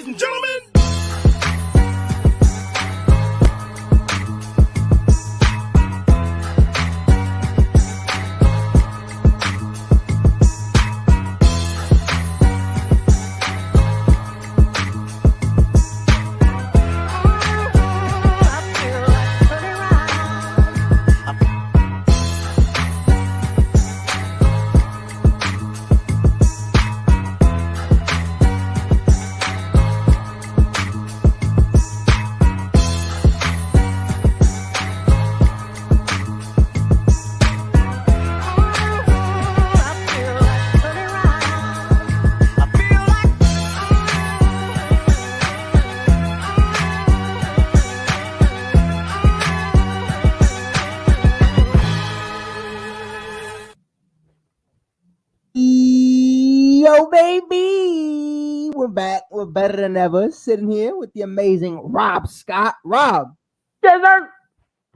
Ladies and gentlemen. Yo, baby, we're back. We're better than ever. Sitting here with the amazing Rob Scott. Rob, I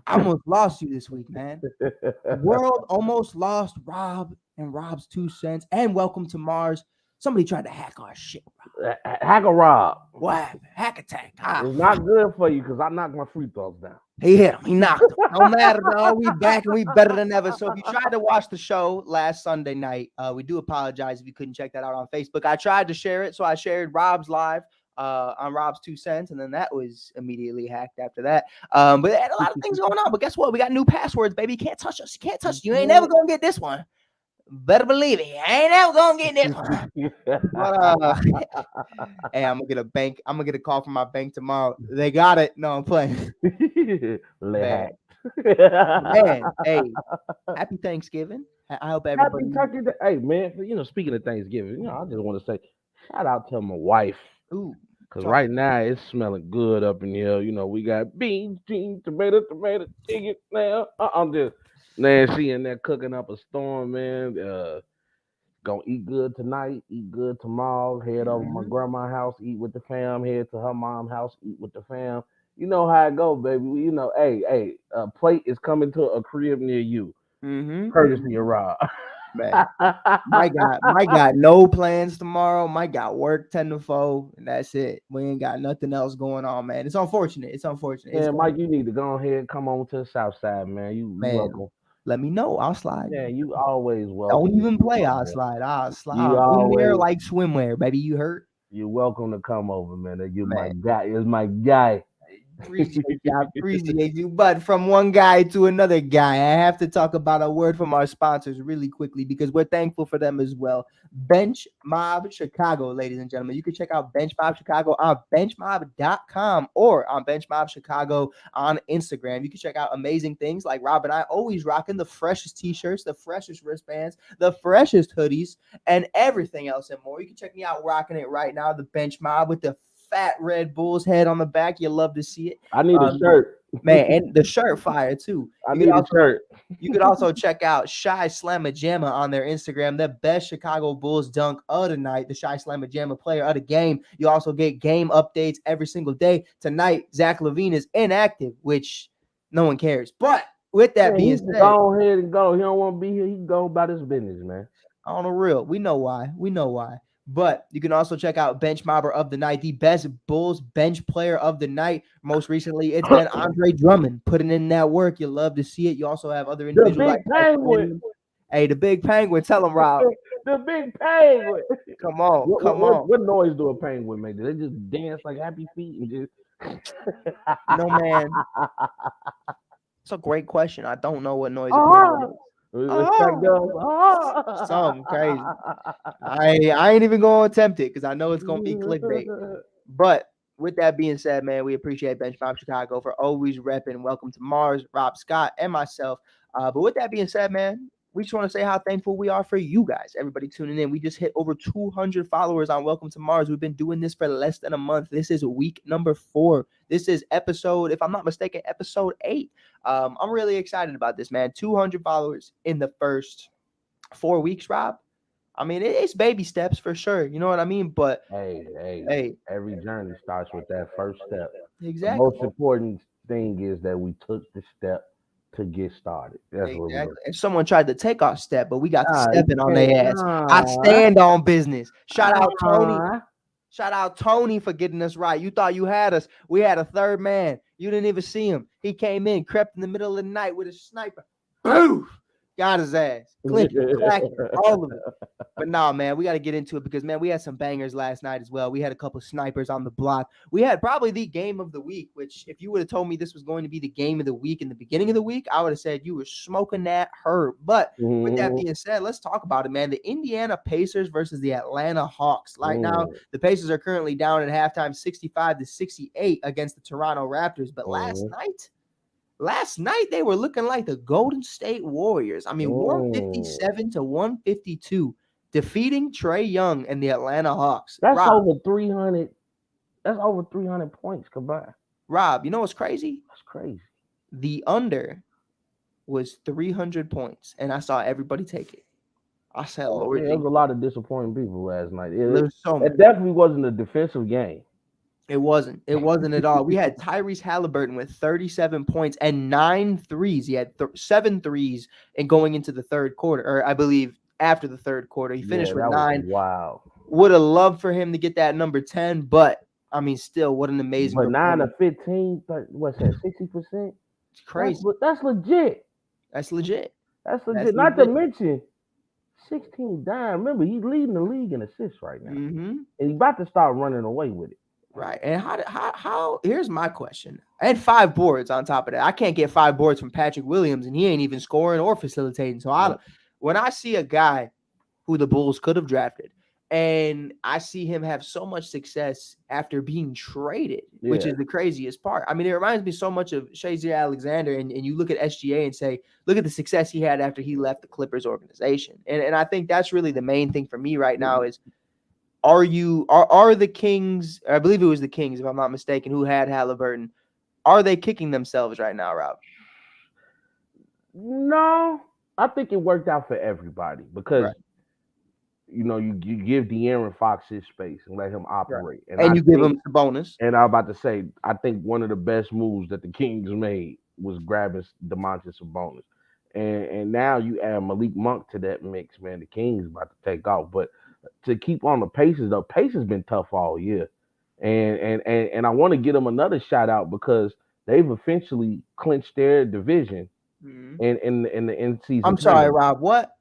almost lost you this week, man. The world almost lost Rob and Rob's 2 cents. And welcome to Mars. Somebody tried to hack our shit, Rob. Hacker Rob. What happened? Hack attack. It's not good for you because I knocked my free throws down. He hit him. He knocked him. No matter, dog. We back and we better than ever. So if you tried to watch the show last Sunday night, we do apologize if you couldn't check that out on Facebook. I tried to share it, so I shared Rob's live on Rob's 2 cents, and then that was immediately hacked after that. But they had a lot of things going on. But guess what? We got new passwords, baby. You can't touch us. You can't touch us. You ain't never gonna get this one. Better believe it. You ain't never gonna get this one. But, hey, I'm gonna get a bank. I'm gonna get a call from my bank tomorrow. They got it. No, I'm playing. Man. Man, hey, happy Thanksgiving. I hope everybody. Happy Turkey. Hey, man. Speaking of Thanksgiving, I just want to say shout out to my wife. Ooh, because right now it's smelling good up in here. We got beans, tomato, chicken. Now I'm just. Man, she in there cooking up a storm, man. Gonna eat good tonight, eat good tomorrow. Head over to my grandma's house, eat with the fam. Head to her mom's house, eat with the fam. You know how it go, baby. Hey, a plate is coming to a crib near you. Courtesy of Rob. Man, Mike got no plans tomorrow. Mike got work 10 to 4, and that's it. We ain't got nothing else going on, man. It's unfortunate. Yeah, Mike, you need to go ahead and come on to the south side, man. You welcome. Let me know. I'll slide. Yeah, you always welcome. Don't even play. I'll slide. I'm there like swimwear, baby. You hurt? You're welcome to come over, man. You're my guy. It's my guy. Appreciate you. But from one guy to another guy, I have to talk about a word from our sponsors really quickly because we're thankful for them as well. Bench Mob Chicago, ladies and gentlemen. You can check out Bench Mob Chicago on benchmob.com or on Bench Mob Chicago on Instagram. You can check out amazing things like Rob and I always rocking the freshest t-shirts, the freshest wristbands, the freshest hoodies, and everything else and more. You can check me out rocking it right now, the Bench Mob with the fat Red Bull's head on the back. You love to see it. I need a shirt. Man, and the shirt fire too. I need a shirt. You could also check out Shy Slamma Jamma on their Instagram, the best Chicago Bulls dunk of the night, the Shy Slamma Jamma player of the game. You also get game updates every single day. Tonight, Zach LaVine is inactive, which no one cares. But with that being said, go ahead and go. He don't want to be here. He can go about his business, man. On the real, we know why. But you can also check out Bench Mobber of the Night, the best Bulls bench player of the night. Most recently, it's been Andre Drummond putting in that work. You love to see it. You also have other individuals like Penguin. Hey, the Big Penguin. Tell him, Rob. The Big Penguin. Come on. What noise do a penguin make? Do they just dance like Happy Feet and just? No, man. It's a great question. I don't know what noise a penguin makes. Something crazy. I ain't even gonna attempt it because I know it's gonna be clickbait. But with that being said, man, we appreciate Bench Mob Chicago for always repping. Welcome to Mars, Rob Scott, and myself. But with that being said, man, we just want to say how thankful we are for you guys, everybody tuning in. We just hit over 200 followers on Welcome to Mars. We've been doing this for less than a month. This is week number 4. This is episode, if I'm not mistaken, episode 8. I'm really excited about this, man. 200 followers in the first 4 weeks, Rob. I mean, it's baby steps for sure. You know what I mean? But hey, every journey starts with that first step. Exactly. The most important thing is that we took the step to get started. That's exactly. And someone tried to take our step, but we got stepping on their ass. I stand on business. Shout out Tony. Shout out Tony for getting us right. You thought you had us. We had a third man. You didn't even see him. He came in, crept in the middle of the night with a sniper. Boom! Got his ass. Clicking, clacking, all of it. But nah, man, we got to get into it because, man, we had some bangers last night as well. We had a couple of snipers on the block. We had probably the game of the week, which if you would have told me this was going to be the game of the week in the beginning of the week, I would have said you were smoking that herb. But with that being said, let's talk about it, man. The Indiana Pacers versus the Atlanta Hawks. Right now, the Pacers are currently down at halftime 65-68 against the Toronto Raptors. But last night they were looking like the Golden State Warriors. I mean, 157-152. Defeating Trae Young and the Atlanta Hawks. That's over 300. That's over 300 points combined. Rob, you know what's crazy? That's crazy. The under was 300 points, and I saw everybody take it. I said, Lord, there was a lot of disappointing people last night. It definitely wasn't a defensive game. It wasn't. It wasn't at all. We had Tyreese Haliburton with 37 points and 9 threes. He had 7 threes and going into the third quarter, or I believe after the third quarter. He finished with 9. Wow. Would have loved for him to get that number 10, but I mean, still, what an amazing. But 9 of 15, what's that, 60%? It's crazy. That's legit. That's legit. Not to mention 16 dime. Remember, he's leading the league in assists right now. And he's about to start running away with it. Right. And how here's my question. And 5 boards on top of that. I can't get 5 boards from Patrick Williams, and he ain't even scoring or facilitating. So when I see a guy who the Bulls could have drafted, and I see him have so much success after being traded, which is the craziest part. I mean, it reminds me so much of Shazia Alexander, and you look at SGA and say, look at the success he had after he left the Clippers organization. And I think that's really the main thing for me right now is, are the Kings, I believe it was the Kings, if I'm not mistaken, who had Haliburton, are they kicking themselves right now, Rob? No, I think it worked out for everybody because, you give De'Aaron Fox his space and let him operate. Right. And you give him the bonus. And I was about to say, I think one of the best moves that the Kings made was grabbing DeMontis Sabonis. And now you add Malik Monk to that mix, man. The Kings about to take off. But to keep on the Pacers, though, Pacers been tough all year. And I want to give them another shout out because they've officially clinched their division in the in-season I'm sorry, Rob, what?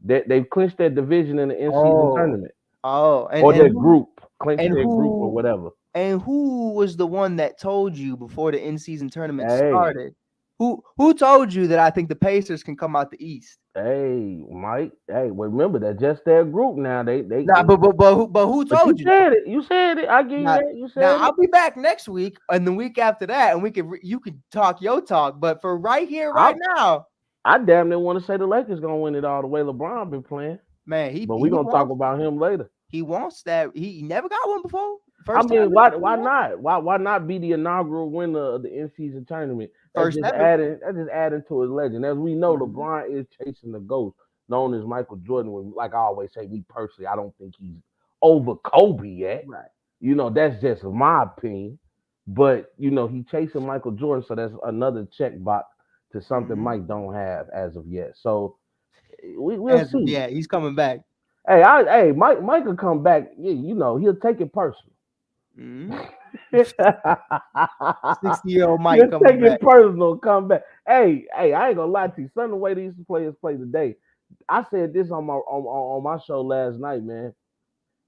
They've clinched their division in the in-season tournament. Their group. Clinched their group or whatever. And who was the one that told you before the in-season tournament started? Who told you that I think the Pacers can come out the East? Hey, Mike. Hey, remember that's just their group now. But who told you? You said it. I give you that. You said it. I'll be back next week and the week after that, and you can talk your talk. But for right here, now, I damn near want to say the Lakers gonna win it all the way LeBron been playing. Man, but we're gonna talk about him later. He wants that. He never got one before. Why not? Why not be the inaugural winner of the in-season tournament? That's just adding to his legend. As we know, LeBron is chasing the ghost, known as Michael Jordan. Like I always say, me personally, I don't think he's over Kobe yet. Right. That's just my opinion. But he's chasing Michael Jordan, so that's another check box to something Mike don't have as of yet. So we'll see. Yeah, he's coming back. Hey, Mike will come back. Yeah, he'll take it personal. 60-year-old Mike coming back. Take it personal, come back. Hey, I ain't gonna lie to you. Son, the way these players play today, I said this on my show last night, man.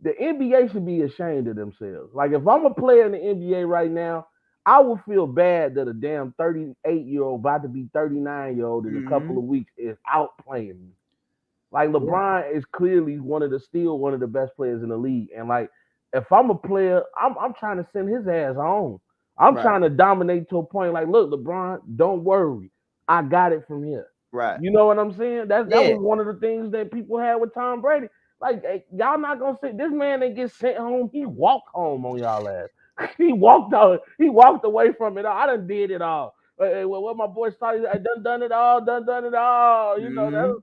The NBA should be ashamed of themselves. Like if I'm a player in the NBA right now, I would feel bad that a damn 38-year-old about to be 39-year-old in a couple of weeks is outplaying me. Like LeBron is clearly one of the best players in the league, and like. If I'm a player, I'm trying to send his ass home. I'm trying to dominate to a point like, look, LeBron, don't worry. I got it from here. Right. You know what I'm saying? That was one of the things that people had with Tom Brady. Like, hey, y'all not going to say, this man that gets sent home, he walked home on y'all ass. He walked away from it all. I done did it all. What my boy started, I done it all. You know,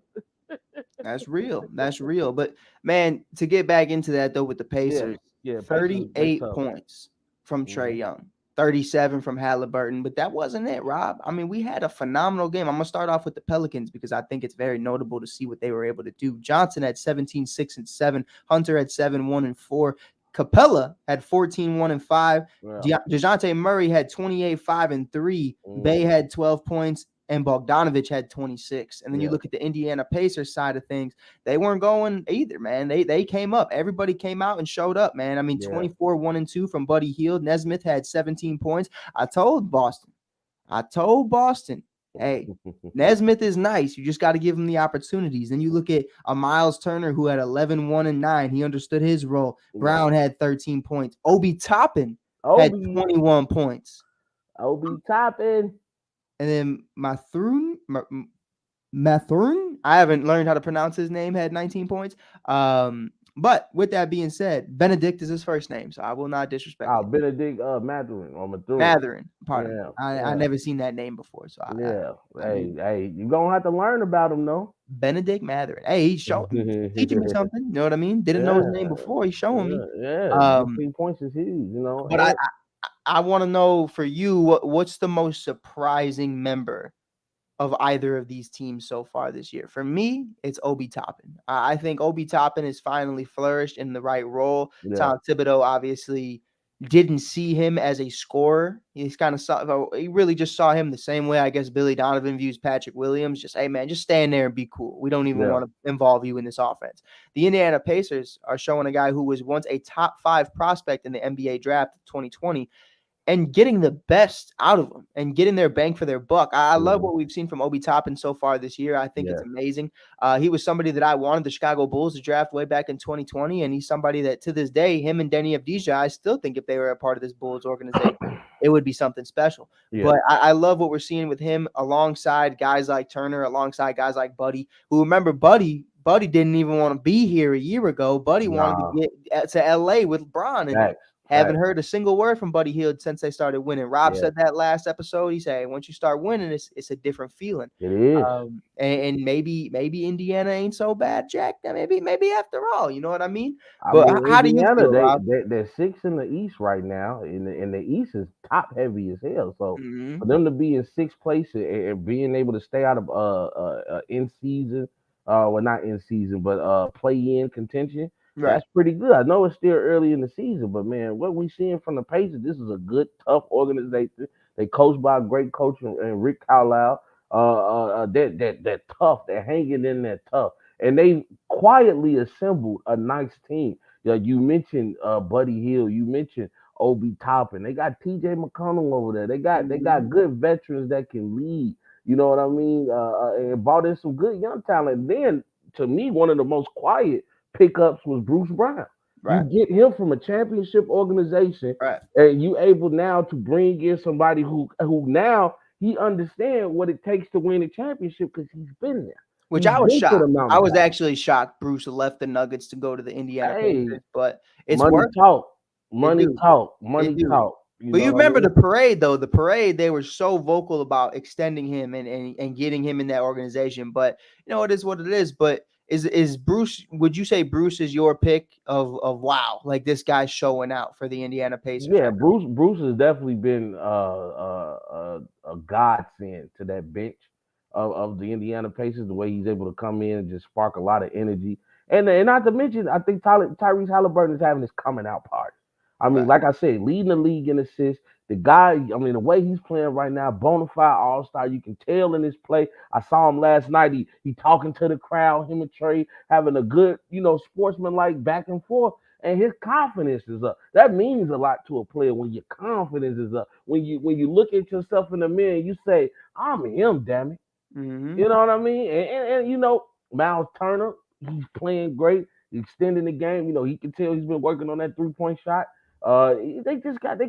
that's real. That's real. But, man, to get back into that, though, with the Pacers, 38 points from Trae Young, 37 from Haliburton. But that wasn't it, Rob. I mean, we had a phenomenal game. I'm going to start off with the Pelicans because I think it's very notable to see what they were able to do. Johnson had 17, 6, and 7. Hunter had 7, 1, and 4. Capella had 14, 1 and 5. Yeah. DeJounte Murray had 28, 5 and 3. Bay had 12 points. And Bogdanovich had 26. And then you look at the Indiana Pacers side of things, they weren't going either, man. They came up. Everybody came out and showed up, man. I mean, 24, 1 and 2 from Buddy Hield. Nesmith had 17 points. I told Boston, hey, Nesmith is nice. You just got to give him the opportunities. Then you look at a Miles Turner who had 11, 1 and 9. He understood his role. Brown had 13 points. Obi Toppin had 21 points. Obi Toppin. And then Mathurn, I haven't learned how to pronounce his name, had 19 points. But with that being said, Benedict is his first name, so I will not disrespect him. Benedict Mathurin or Mathurin. Mathurin, pardon me. I never seen that name before. So hey, you're gonna have to learn about him though. Benedict Mathurin. Hey, he's teaching me something. You know what I mean? Didn't know his name before. He's showing me. Yeah, 15 points is huge, you know. But I want to know for you, what's the most surprising member of either of these teams so far this year? For me, it's Obi Toppin. I think Obi Toppin has finally flourished in the right role. Tom Thibodeau obviously didn't see him as a scorer. He really just saw him the same way I guess Billy Donovan views Patrick Williams. Just, hey, man, just stand there and be cool. We don't even want to involve you in this offense. The Indiana Pacers are showing a guy who was once a top 5 prospect in the NBA draft of 2020 and getting the best out of them and getting their bang for their buck. I love what we've seen from Obi Toppin so far this year. I think it's amazing. He was somebody that I wanted the Chicago Bulls to draft way back in 2020, and he's somebody that to this day, him and Denny Avdija, I still think if they were a part of this Bulls organization, it would be something special. But I love what we're seeing with him alongside guys like Turner, alongside guys like Buddy, who, remember, Buddy didn't even want to be here a year ago. Buddy wanted to get to L.A. with LeBron, and haven't heard a single word from Buddy Hield since they started winning. Rob said that last episode. He said, once you start winning, it's a different feeling. It is. And maybe Indiana ain't so bad, Jack. Maybe after all, you know what I mean? But how do you feel, Rob? They're 6th in the East right now, and the East is top heavy as hell. So for them to be in 6th place and being able to stay out of in season, not in season, but play in contention. That's pretty good. I know it's still early in the season, but man, what we seeing from the Pacers, this is a good, tough organization. They coached by a great coach and Rick Carlisle. They're tough. They're hanging in there tough, and they quietly assembled a nice team. You mentioned Buddy Hield. You mentioned Obi Toppin. They got T.J. McConnell over there. They got good veterans that can lead. You know what I mean? And brought in some good young talent. Then, to me, one of the most quiet pickups was Bruce Brown. You get him from a championship organization, and you able now to bring in somebody who now he understands what it takes to win a championship because he's been there. Which I was shocked. I was actually shocked Bruce left the Nuggets to go to the Indiana Pacers, but it's money talk. Money talk. But you remember the parade, though. The parade, they were so vocal about extending him and getting him in that organization. But you know, it is what it is. But is Bruce? Would you say Bruce is your pick of wow? Like, this guy's showing out for the Indiana Pacers. Yeah, Bruce has definitely been a godsend to that bench of the Indiana Pacers. The way he's able to come in and just spark a lot of energy, and not to mention, I think Tyreese Haliburton is having his coming out party. I mean, like I said, leading the league in assists. The guy, I mean, the way he's playing right now, bona fide all-star. You can tell in his play. I saw him last night. He talking to the crowd, him and Trae having a good, sportsman-like back and forth. And his confidence is up. That means a lot to a player when your confidence is up. When you look at yourself in the mirror and you say, I'm him, damn it. Mm-hmm. You know what I mean? And Miles Turner, he's playing great, extending the game. He can tell he's been working on that three-point shot. They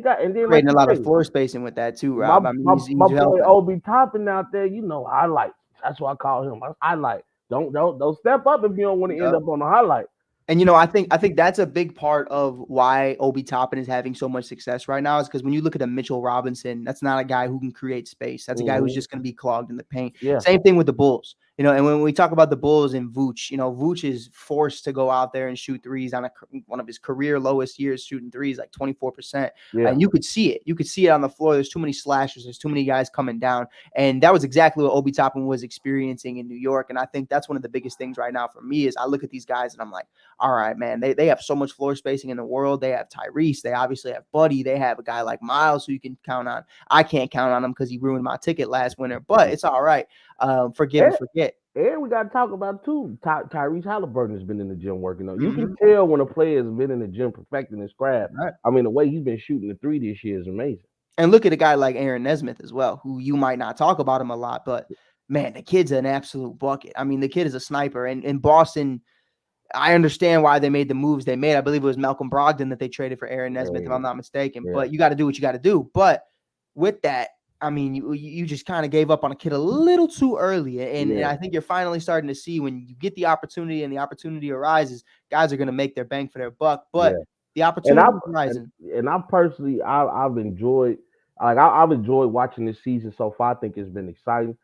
got, and then creating a lot of floor spacing with that too, Rob. My boy Obi Toppin out there, highlight. That's what I call him. Highlight. Don't step up if you don't want to end up on the highlight. And I think that's a big part of why Obi Toppin is having so much success right now, is because when you look at a Mitchell Robinson, that's not a guy who can create space. That's a guy who's just going to be clogged in the paint. Yeah. Same thing with the Bulls. And when we talk about the Bulls and Vooch, Vooch is forced to go out there and shoot threes on one of his career lowest years, shooting threes like 24%. Yeah. And you could see it. You could see it on the floor. There's too many slashers. There's too many guys coming down. And that was exactly what Obi Toppin was experiencing in New York. And I think that's one of the biggest things right now for me is I look at these guys and I'm like, all right, man, they have so much floor spacing in the world. They have Tyreese. They obviously have Buddy. They have a guy like Miles who you can count on. I can't count on him because he ruined my ticket last winter, but it's all right. Forgive and forget. And we got to talk about, too, Tyreese Haliburton has been in the gym working on. You can tell when a player has been in the gym perfecting his craft. Right. I mean, the way he's been shooting the three this year is amazing. And look at a guy like Aaron Nesmith as well, who you might not talk about him a lot, but, man, the kid's an absolute bucket. I mean, the kid is a sniper. And in Boston, I understand why they made the moves they made. I believe it was Malcolm Brogdon that they traded for Aaron Nesmith, if I'm not mistaken. But you got to do what you got to do. But with that, I mean, you just kind of gave up on a kid a little too early. And I think you're finally starting to see when you get the opportunity and the opportunity arises, guys are going to make their bang for their buck. But the opportunity is rising. And I personally, I've enjoyed, I've enjoyed watching this season so far. I think it's been exciting.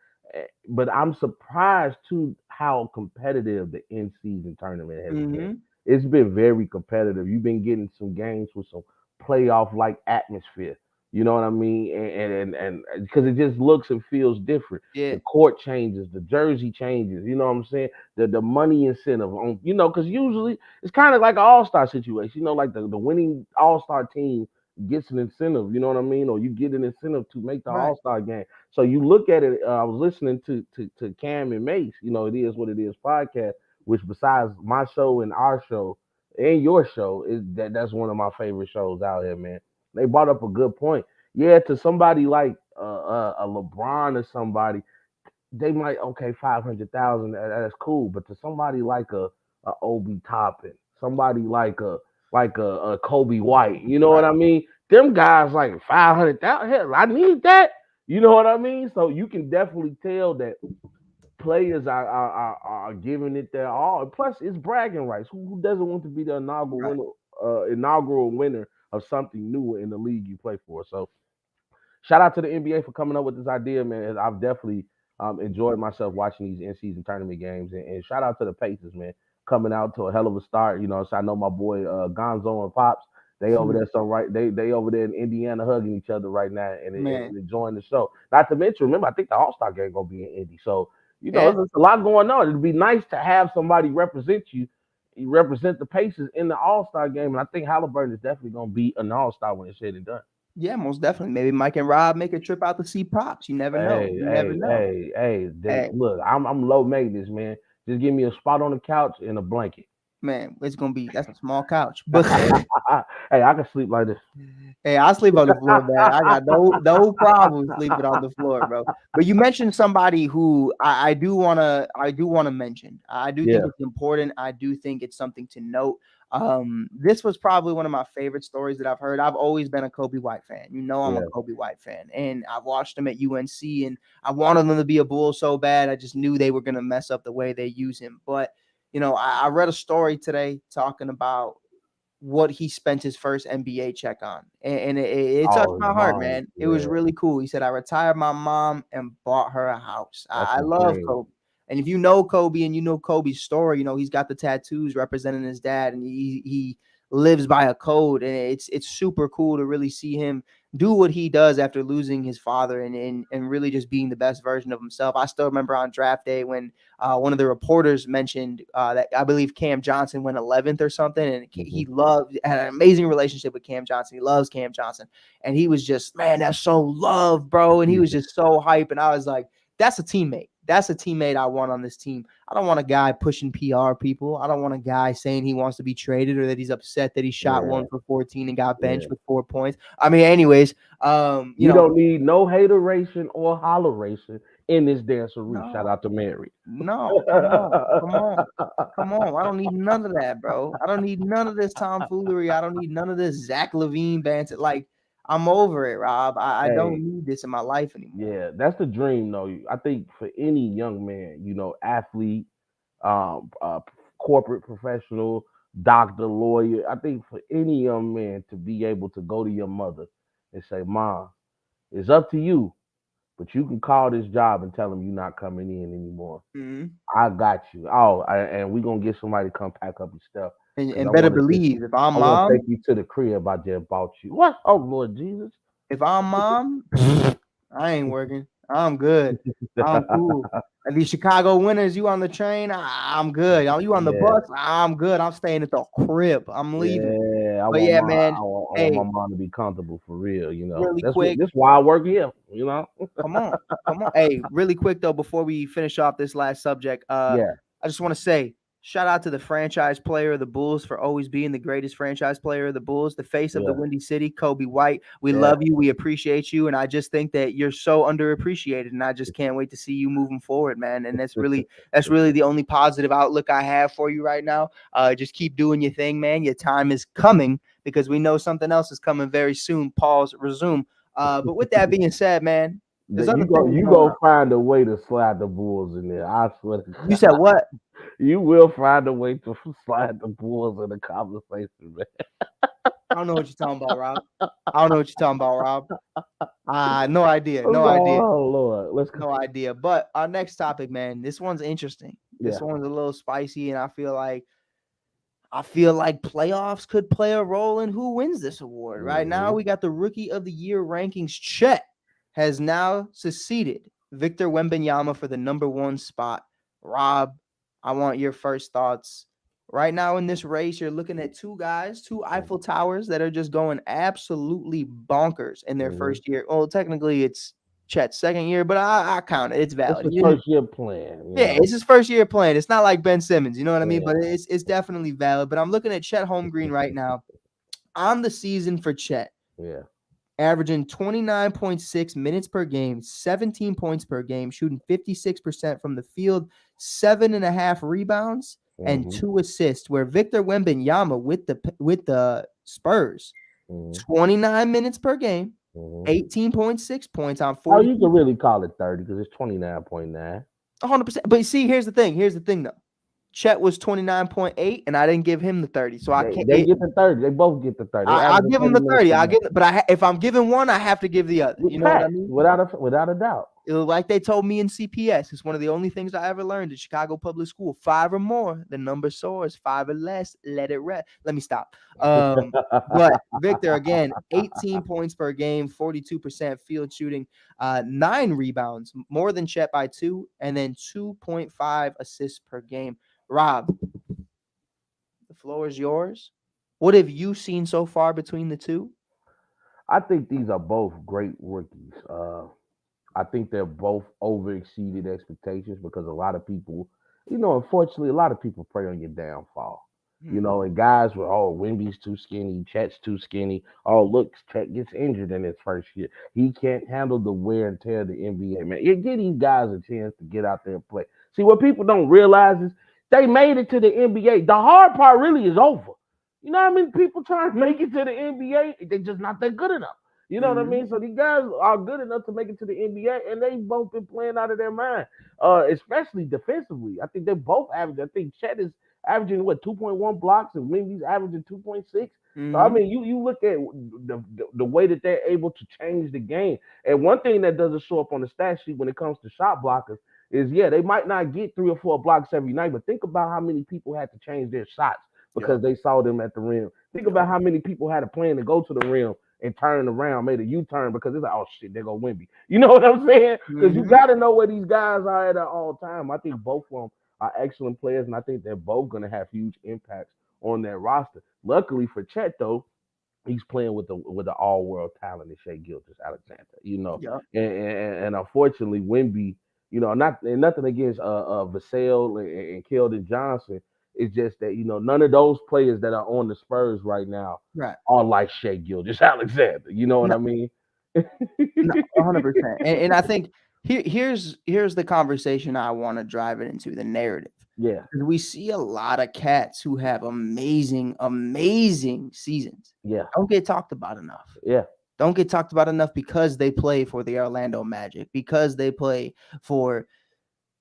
But I'm surprised, too, how competitive the in-season tournament has been. It's been very competitive. You've been getting some games with some playoff-like atmosphere. You know what I mean? And because it just looks and feels different. Yeah. The court changes, the jersey changes. You know what I'm saying? The money incentive on, because usually it's kind of like an all-star situation. Like the winning all-star team gets an incentive. You know what I mean? Or you get an incentive to make the all-star game. So you look at it. I was listening to Cam and Mace. It is what it is podcast. Which besides my show and our show and your show is that's one of my favorite shows out here, man. They brought up a good point. Yeah, to somebody like a LeBron or somebody, they might 500,000. That's cool. But to somebody like a Obi Toppin, somebody like a Kobe White, you know what I mean? Them guys like 500,000. Hell, I need that. You know what I mean? So you can definitely tell that players are giving it their all. Plus, it's bragging rights. Who doesn't want to be the inaugural winner of something new in the league you play for? So, shout out to the NBA for coming up with this idea, man. I've definitely enjoyed myself watching these in-season tournament games, and shout out to the Pacers, man, coming out to a hell of a start. So I know my boy Gonzo and Pops. They over there, they over there in Indiana hugging each other right now and enjoying the show. Not to mention, remember, I think the All-Star game gonna be in Indy, so. There's a lot going on. It'd be nice to have somebody represent you. You represent the Pacers in the All-Star game, and I think Haliburton is definitely going to be an All-Star when it's said and done. Yeah, most definitely. Maybe Mike and Rob make a trip out to see Pops. You never know. Look, I'm low maintenance, man. Just give me a spot on the couch and a blanket. Man, that's a small couch. But hey, I can sleep like this. Hey, I sleep on the floor, man. I got no problem sleeping on the floor, bro. But you mentioned somebody who I do wanna mention. I do think it's important. I do think it's something to note. This was probably one of my favorite stories that I've heard. I've always been a Kobe White fan. I'm a Kobe White fan, and I watched him at UNC, and I wanted them to be a Bull so bad. I just knew they were gonna mess up the way they use him, but. I read a story today talking about what he spent his first NBA check on. And it touched my heart, man. It was really cool. He said, I retired my mom and bought her a house. I love Kobe. And if you know Kobe and you know Kobe's story, he's got the tattoos representing his dad, and he lives by a code. And it's super cool to really see him do what he does after losing his father and really just being the best version of himself. I still remember on draft day when one of the reporters mentioned that I believe Cam Johnson went 11th or something, and he had an amazing relationship with Cam Johnson. He loves Cam Johnson, and he was just, man, that's so love, bro. And he was just so hype, and I was like, that's a teammate. That's a teammate I want on this team. I don't want a guy pushing PR people. I don't want a guy saying he wants to be traded or that he's upset that he shot 1 for 14 and got benched with 4 points. I mean, anyways, you don't need no hateration or holleration in this dancery. No. Shout out to Mary. No, come on. I don't need none of that, bro. I don't need none of this tomfoolery. I don't need none of this Zach LaVine banter. Like, I'm over it, Rob. I don't need this in my life anymore. Yeah, that's the dream, though. I think for any young man, athlete, corporate professional, doctor, lawyer, I think for any young man to be able to go to your mother and say, Mom, it's up to you, but you can call this job and tell them you're not coming in anymore. Mm-hmm. I got you. Oh, and we're gonna get somebody to come pack up your stuff because And better believe, I want to take you to the crib I just bought you. What? Oh Lord Jesus! if I'm mom, I ain't working. I'm good. I'm cool. And these Chicago winners, you on the train, I'm good. You on the Yeah, bus, I'm good. I'm staying at the crib. I'm leaving. yeah. But yeah, man. I want my Hey, mom to be comfortable for real. really That's quick. why I work here. Come on. Come on. Hey, really quick though, before we finish off this last subject, Yeah, I just want to say shout out to the franchise player of the Bulls for always being the greatest franchise player of the Bulls, the face of the yeah, Windy City, Kobe White. We yeah. love you. We appreciate you. And I just think that you're so underappreciated. And I just can't wait to see you moving forward, man. And that's really the only positive outlook I have for you right now. Just keep doing your thing, man. Your time is coming because we know something else is coming very soon. Pause, resume. But with that being said, man, there's other things You going go on. find a way to slide the Bulls in there. I swear to You God, said what? you will find a way to slide the Bulls in the conversation, man. I don't know what you're talking about, Rob. I don't know what you're talking about, Rob. No idea. No idea. Oh Lord, let's No idea. But our next topic, man, this one's interesting. This Yeah. one's a little spicy, and I feel like playoffs could play a role in who wins this award. Right now, Mhm. we got the Rookie of the Year rankings. Chet has now succeeded Victor Wembanyama for the number 1 spot. Rob, I want your first thoughts. Right now in this race, you're looking at two guys, two Eiffel Towers that are just going absolutely bonkers in their Mhm. first year. Well, technically it's Chet's second year, but I count it. It's It's valid. his first year playing. Yeah, it's his first year playing. It's not like Ben Simmons, you know what I mean? Yeah. But it's definitely valid. But I'm looking at Chet Holmgreen right now on the season for Chet, Yeah. averaging 29.6 minutes per game, 17 points per game, shooting 56% from the field, 7.5 rebounds, and Mhm. 2 assists. Where Victor Wembanyama with the Spurs, Mhm. 29 minutes per game, Mhm. 18.6 points on Oh, you 40. can really call it 30 because it's 29.9. 100%. But see, here's the thing. Here's the thing, though. Chet was 29.8, and I didn't give him the 30. So I can't. They get the 30. They both get the 30. They I'll average give him 30 the minutes 30. a I'll game. give, but if I'm giving one, I have to give the other. You know what I Fact, mean? without a doubt. Like they told me in CPS, it's one of the only things I ever learned at Chicago Public School. 5 or more, the number soars. 5 or less, let it rest. Let me stop. But Victor, again, 18 points per game, 42% field shooting, 9 rebounds, more than Chet by 2, and then 2.5 assists per game. Rob, the floor is yours. What have you seen so far between the two? I think these are both great rookies. I think they're both over exceeded expectations because a lot of people, unfortunately, a lot of people prey on your downfall. And guys were, oh, Wemby's too skinny, Chet's too skinny. Oh, look, Chet gets injured in his first year. He can't handle the wear and tear of the NBA, man. You give these guys a chance to get out there and play. See, what people don't realize is they made it to the NBA. The hard part really is over. You know what I mean? People trying to make it to the NBA, they're just not that good enough. You know what I mean? So these guys are good enough to make it to the NBA, and they both been playing out of their mind, especially defensively. I think they're both averaging. I think Chet is averaging 2.1 blocks, and Wemby's averaging 2.6. So I mean, you look at the way that they're able to change the game, and one thing that doesn't show up on the stat sheet when it comes to shot blockers is they might not get 3 or 4 blocks every night, but think about how many people had to change their shots because they saw them at the rim. Think about how many people had a plan to go to the rim and turn around, made a U-turn because it's like, oh shit, there go Wemby. You know what I'm saying? Because you got to know where these guys are at all time. I think both of them are excellent players, and I think they're both going to have huge impacts on their roster. Luckily for Chet, though, he's playing with the all-world talent in Shai Gilgeous-Alexander. Yeah. And unfortunately, Wemby, nothing against Vassell and Keldon Johnson. It's just that none of those players that are on the Spurs right now Right. are like Shai Gilgeous-Alexander. You know what No, I mean? no, 100%. And I think here's the conversation I want to drive it into, the narrative. Yeah, Because we see a lot of cats who have amazing, amazing seasons. yeah, Don't get talked about enough. yeah. Don't get talked about enough because they play for the Orlando Magic, because they play for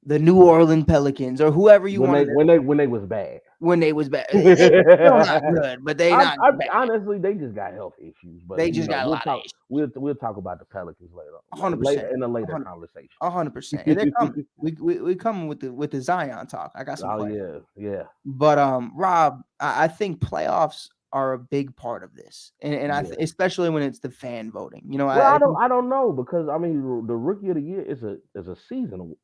the New Orleans Pelicans, or whoever you When want they to. when they was bad. when they was bad. They still not good, but they not I bad. honestly, they just got health issues. But They just got a we'll lot of talk. issues. We'll talk about the Pelicans later, 100%. later in a later conversation. 100%. And they're coming. We coming with the Zion talk. I got some Oh questions. yeah. But Rob, I think playoffs are a big part of this, and especially when it's the fan voting. You know, Well, I think I don't know because I mean the rookie of the year is a season,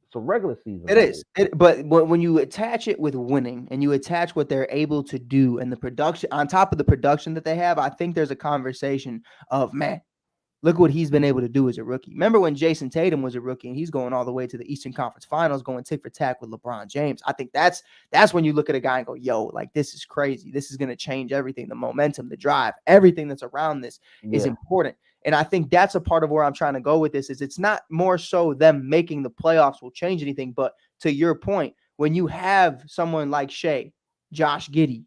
it's a regular season it is. award. But when you attach it with winning and you attach what they're able to do and the production on top of the production that they have, I think there's a conversation of man. Look what he's been able to do as a rookie. Remember when Jason Tatum was a rookie and he's going all the way to the Eastern Conference Finals, going tick for tack with LeBron James. I think that's when you look at a guy and go, yo, like this is crazy. This is going to change everything. The momentum, the drive, everything that's around this is important. And I think that's a part of where I'm trying to go with this is it's not more so them making the playoffs will change anything. But to your point, when you have someone like Shea, Josh Giddey,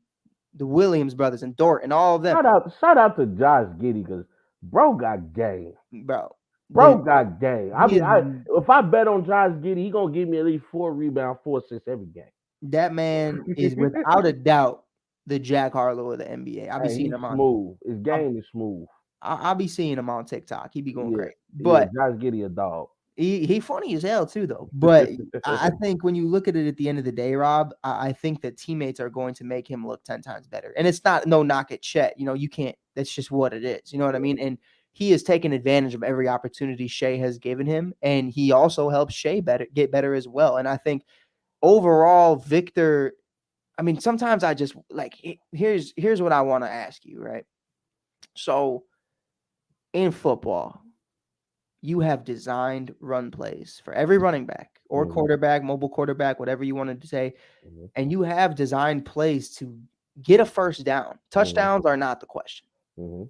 the Williams brothers and Dort and all of them, Shout out to Josh Giddey because bro got game. bro, Bro got game. I he mean, is if I bet on Josh Giddey, he gonna give me at least 4 rebounds, 4 assists every game. that man is without a doubt the Jack Harlow of the NBA. I'll be Hey, seeing he's him on. smooth. His game is smooth. I'll be seeing him on TikTok. He be going Yeah, crazy, yeah. but Josh Giddey a dog. he funny as hell too, though. But I think when you look at it at the end of the day, Rob, I think that teammates are going to make him look 10 times better. And it's not no knock at Chet. You know, you can't. That's just what it is. You know what I mean? And he has taken advantage of every opportunity Shea has given him, and he also helps Shea get better as well. And I think overall, Victor. I mean, sometimes I just like here's what I want to ask you, right? So in football, you have designed run plays for every running back or quarterback, mobile quarterback, whatever you wanted to say, and you have designed plays to get a first down. Touchdowns are not the question.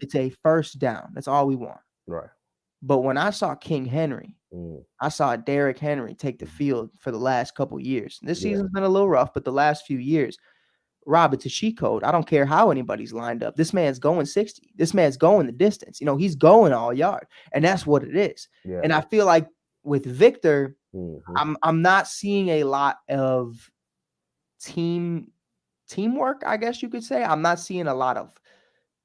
It's a first down. That's all we want. Right. But when I saw King Henry, I saw Derrick Henry take the field for the last couple years. This season's been a little rough, but the last few years, Rob, it's a cheat code. I don't care how anybody's lined up. This man's going 60. This man's going the distance. You know, he's going all yard. And that's what it is. Yeah. And I feel like with Victor, I'm not seeing a lot of teamwork, I guess you could say. I'm not seeing a lot of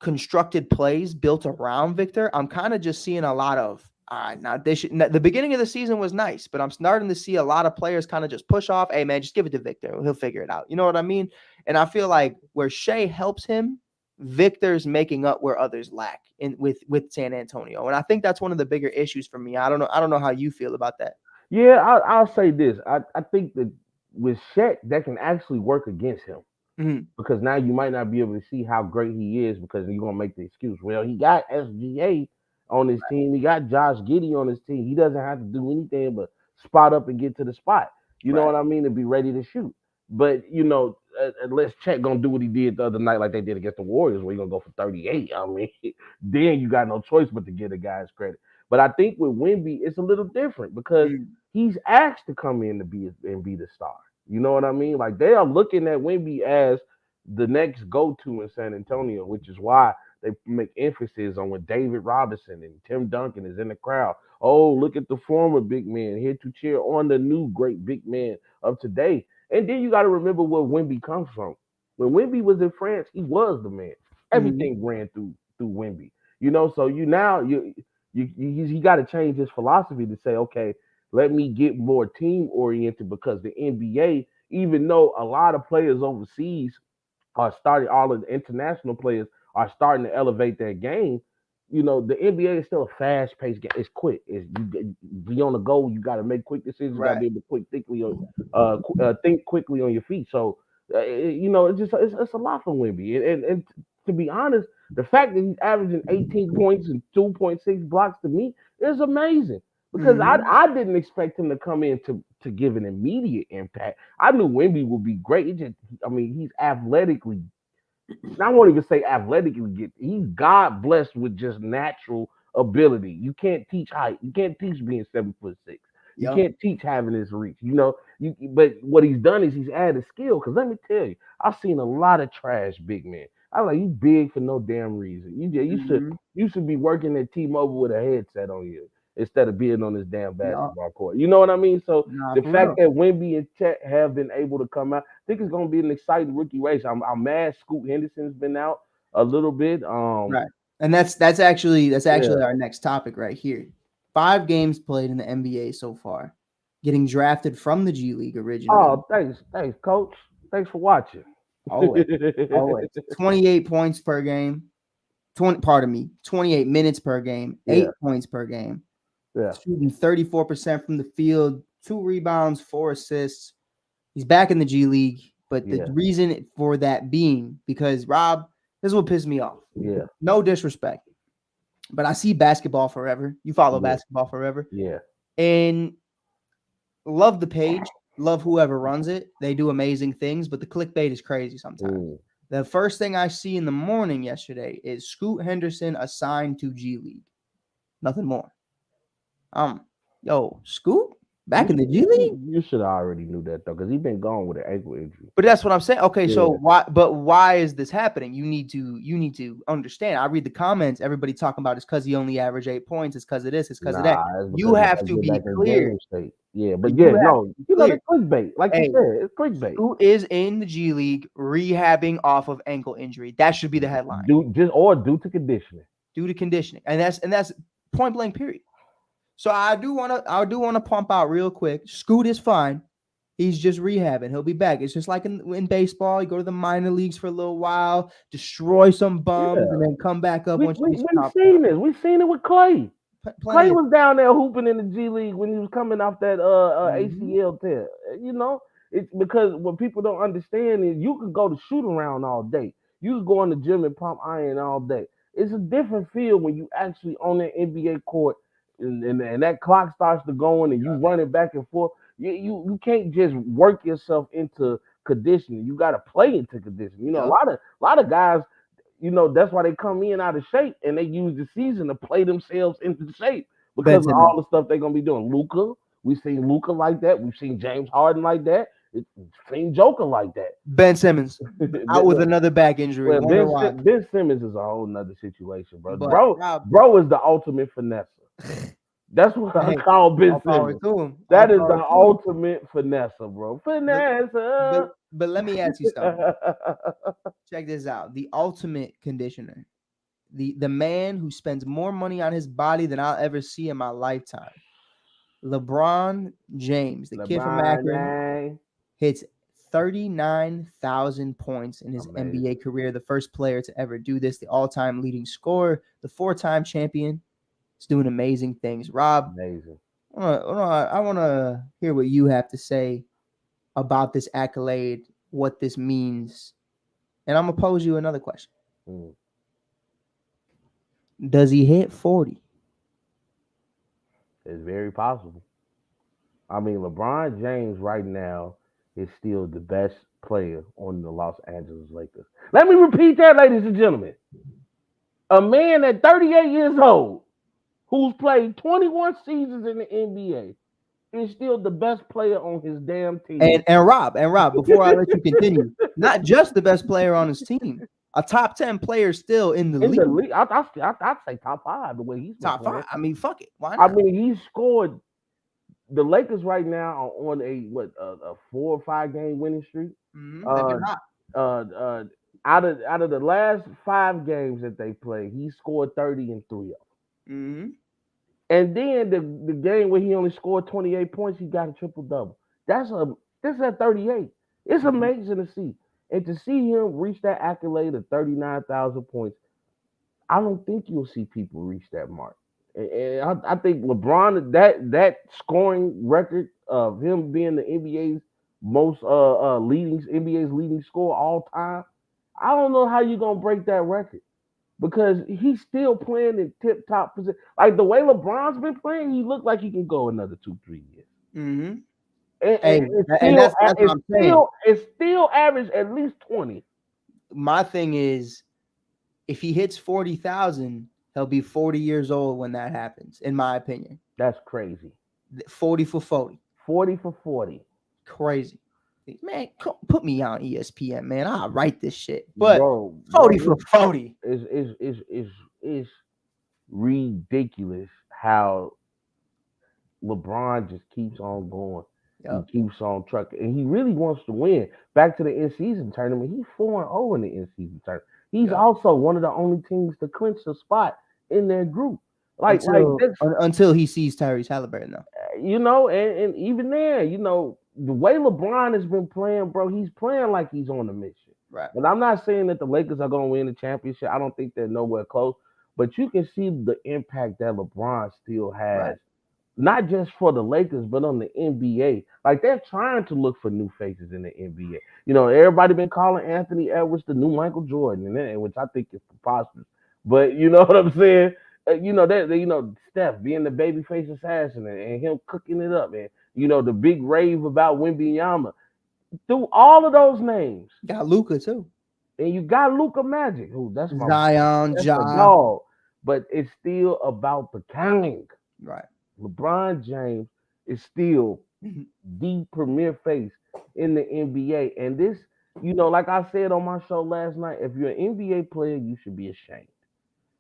constructed plays built around Victor. I'm kind of just seeing a lot of all right, now the beginning of the season was nice, but I'm starting to see a lot of players kind of just push off. Hey man, just give it to Victor. He'll figure it out. You know what I mean? And I feel like where Shea helps him, Victor's making up where others lack with San Antonio. And I think that's one of the bigger issues for me. I don't know how you feel about that. Yeah, I'll say this. I think that with Chet, that can actually work against him. Because now you might not be able to see how great he is because you're gonna make the excuse. Well, he got SGA on his team. He got Josh Giddey on his team. He doesn't have to do anything but spot up and get to the spot. You know what I mean? To be ready to shoot. But unless Chet gonna do what he did the other night, like they did against the Warriors, where he gonna go for 38. I mean, then you got no choice but to give the guys credit. But I think with Wemby, it's a little different because he's asked to come in to be the star. You know what I mean? Like they are looking at Wemby as the next go-to in San Antonio, which is why they make emphasis on when David Robinson and Tim Duncan is in the crowd. Oh, look at the former big man here to cheer on the new great big man of today. And then you got to remember where Wemby comes from. When Wemby was in France, he was the man. Everything ran through Wemby. So he got to change his philosophy to say, okay, let me get more team oriented because the NBA, even though a lot of players overseas all of the international players are starting to elevate their game, the NBA is still a fast paced game. It's quick. You be on the go. You got to make quick decisions. You got to be able to think quickly on your feet. So, it's a lot for Wemby. And to be honest, the fact that he's averaging 18 points and 2.6 blocks to me is amazing. Because I didn't expect him to come in to give an immediate impact. I knew Wemby would be great. He's athletically. I won't even say athletically. He's God blessed with just natural ability. You can't teach height. You can't teach being 7'6". You can't teach having this reach. But what he's done is he's added skill. Because let me tell you, I've seen a lot of trash big men. I like you big for no damn reason. You should be working at T-Mobile with a headset on you. instead of being on this damn Yeah, basketball court. You know what I mean? So nah, the for fact real. that Wemby and Chet have been able to come out, I think it's going to be an exciting rookie race. I'm mad Scoot Henderson's been out a little bit. Right. And that's actually Yeah. our next topic right here. 5 games played in the NBA so far, getting drafted from the G League originally. Oh, thanks, coach. Thanks for watching. Always, always 28 points per game. 28 minutes per game, Yeah, 8 points per game, yeah, shooting 34% from the field, 2 rebounds, 4 assists. He's back in the G League, but the yeah, reason for that being because Rob, this is what pissed me off. yeah, No disrespect, but I see Basketball Forever. You follow yeah, Basketball Forever, yeah. and love the page, love whoever runs it. They do amazing things, but the clickbait is crazy sometimes. Mm. The first thing I see in the morning yesterday is Scoot Henderson assigned to G League. Nothing more. Yo, Scoot back in the G League? You should have already knew that though, because he's been gone with an ankle injury. But that's what I'm saying. Okay, so Yeah. why is this happening? You need to understand. I read the comments, everybody talking about it's because he only averaged 8 points, it's because of this, it's because of that. Nah, it's You because he have got to to get be back in clear. game state. Yeah, but You yeah, have no, to be you know clear. that's clickbait. Like Hey, you said, it's clickbait. Who is in the G League rehabbing off of ankle injury? That should be the headline. Due to conditioning. Due to conditioning. And that's point blank period. So I do want to pump out real quick. Scoot is fine. He's just rehabbing. He'll be back. It's just like in baseball. You go to the minor leagues for a little while, destroy some bums, Yeah. and then come back up We've once you get top. seen this. We've seen it with Clay. Plenty Clay was down there hooping in the G League when he was coming off that Mhm. ACL tear. You know, it's because what people don't understand is you could go to shoot around all day. You could go in the gym and pump iron all day. It's a different feel when you actually on that NBA court and that clock starts to going and you running back and forth. You can't just work yourself into conditioning. You got to play into conditioning. You know, Yep. a lot of guys, you know, that's why they come in out of shape and they use the season to play themselves into shape because of all the stuff they're gonna be doing. Luka, we've seen Luka like that. We've seen James Harden like that. We've seen Joker like that. Ben Simmons out with another back injury. Well, Well, Ben Simmons is a whole nother situation, bro. but Rob, Bro is the ultimate finesse. That's what I hey, call Ben all power Simmons. to him. That is All the power to him. ultimate finesse, bro. Finesse. But let me ask you something. Check this out. The ultimate conditioner. The man who spends more money on his body than I'll ever see in my lifetime. LeBron James, the kid from Akron, hits 39,000 points in his NBA career. The first player to ever do this, the all-time leading scorer, the 4-time champion. He's doing amazing things. Rob, Amazing. I want to hear what you have to say about this accolade, what this means. And I'm going to pose you another question. Does he hit 40? It's very possible. I mean, LeBron James right now is still the best player on the Los Angeles Lakers. Let me repeat that, ladies and gentlemen. A man at 38 years old who's played 21 seasons in the NBA is still the best player on his damn team. And Rob, before I let you continue, not just the best player on his team, a top 10 player still in the league. I'd say top 5 the way he's top playing. 5. I mean, fuck it. Why not? I mean, he scored. The Lakers right now are on a 4 or 5 game winning streak. Out of the last 5 games that they played, he scored 30 in 3 of them. And then the game where he only scored 28 points, he got a triple double. This is at 38. It's amazing to see. And to see him reach that accolade of 39,000 points, I don't think you'll see people reach that mark. And I think LeBron, that scoring record of him being the NBA's most NBA's leading scorer all time, I don't know how you're gonna break that record because he's still playing in tip top position. Like the way LeBron's been playing, he looked like he can go another 2-3 years. It's still average at least 20. My thing is, if he hits 40,000, he'll be 40 years old when that happens, in my opinion. That's crazy. 40 for 40. 40 for 40. Crazy. Man, put me on ESPN, man. I'll write this shit. But 40 for 40. Is ridiculous how LeBron just keeps on going. He Yep. keeps on trucking, and he really wants to win. Back to the in-season tournament, he's 4-0 in the in-season tournament. He's Yep. also one of the only teams to clinch a spot in their group. Like Until this, until he sees Tyrese Haliburton, though. and even there, the way LeBron has been playing, bro, he's playing like he's on a mission. Right. And I'm not saying that the Lakers are going to win the championship. I don't think they're nowhere close, but you can see the impact that LeBron still Right. has, not just for the Lakers, but on the NBA. Like they're trying to look for new faces in the NBA. Everybody been calling Anthony Edwards the new Michael Jordan, which I think is preposterous. But you know what I'm saying? Steph being the babyface assassin and him cooking it up, and the big rave about Wemby. Through all of those names, Got Luca too. and you got Luca Magic, who Zion, that's my Ja. dog. But it's still about the counting. Right. LeBron James is still Mhm. the premier face in the NBA. And this, like I said on my show last night, if you're an NBA player, you should be ashamed.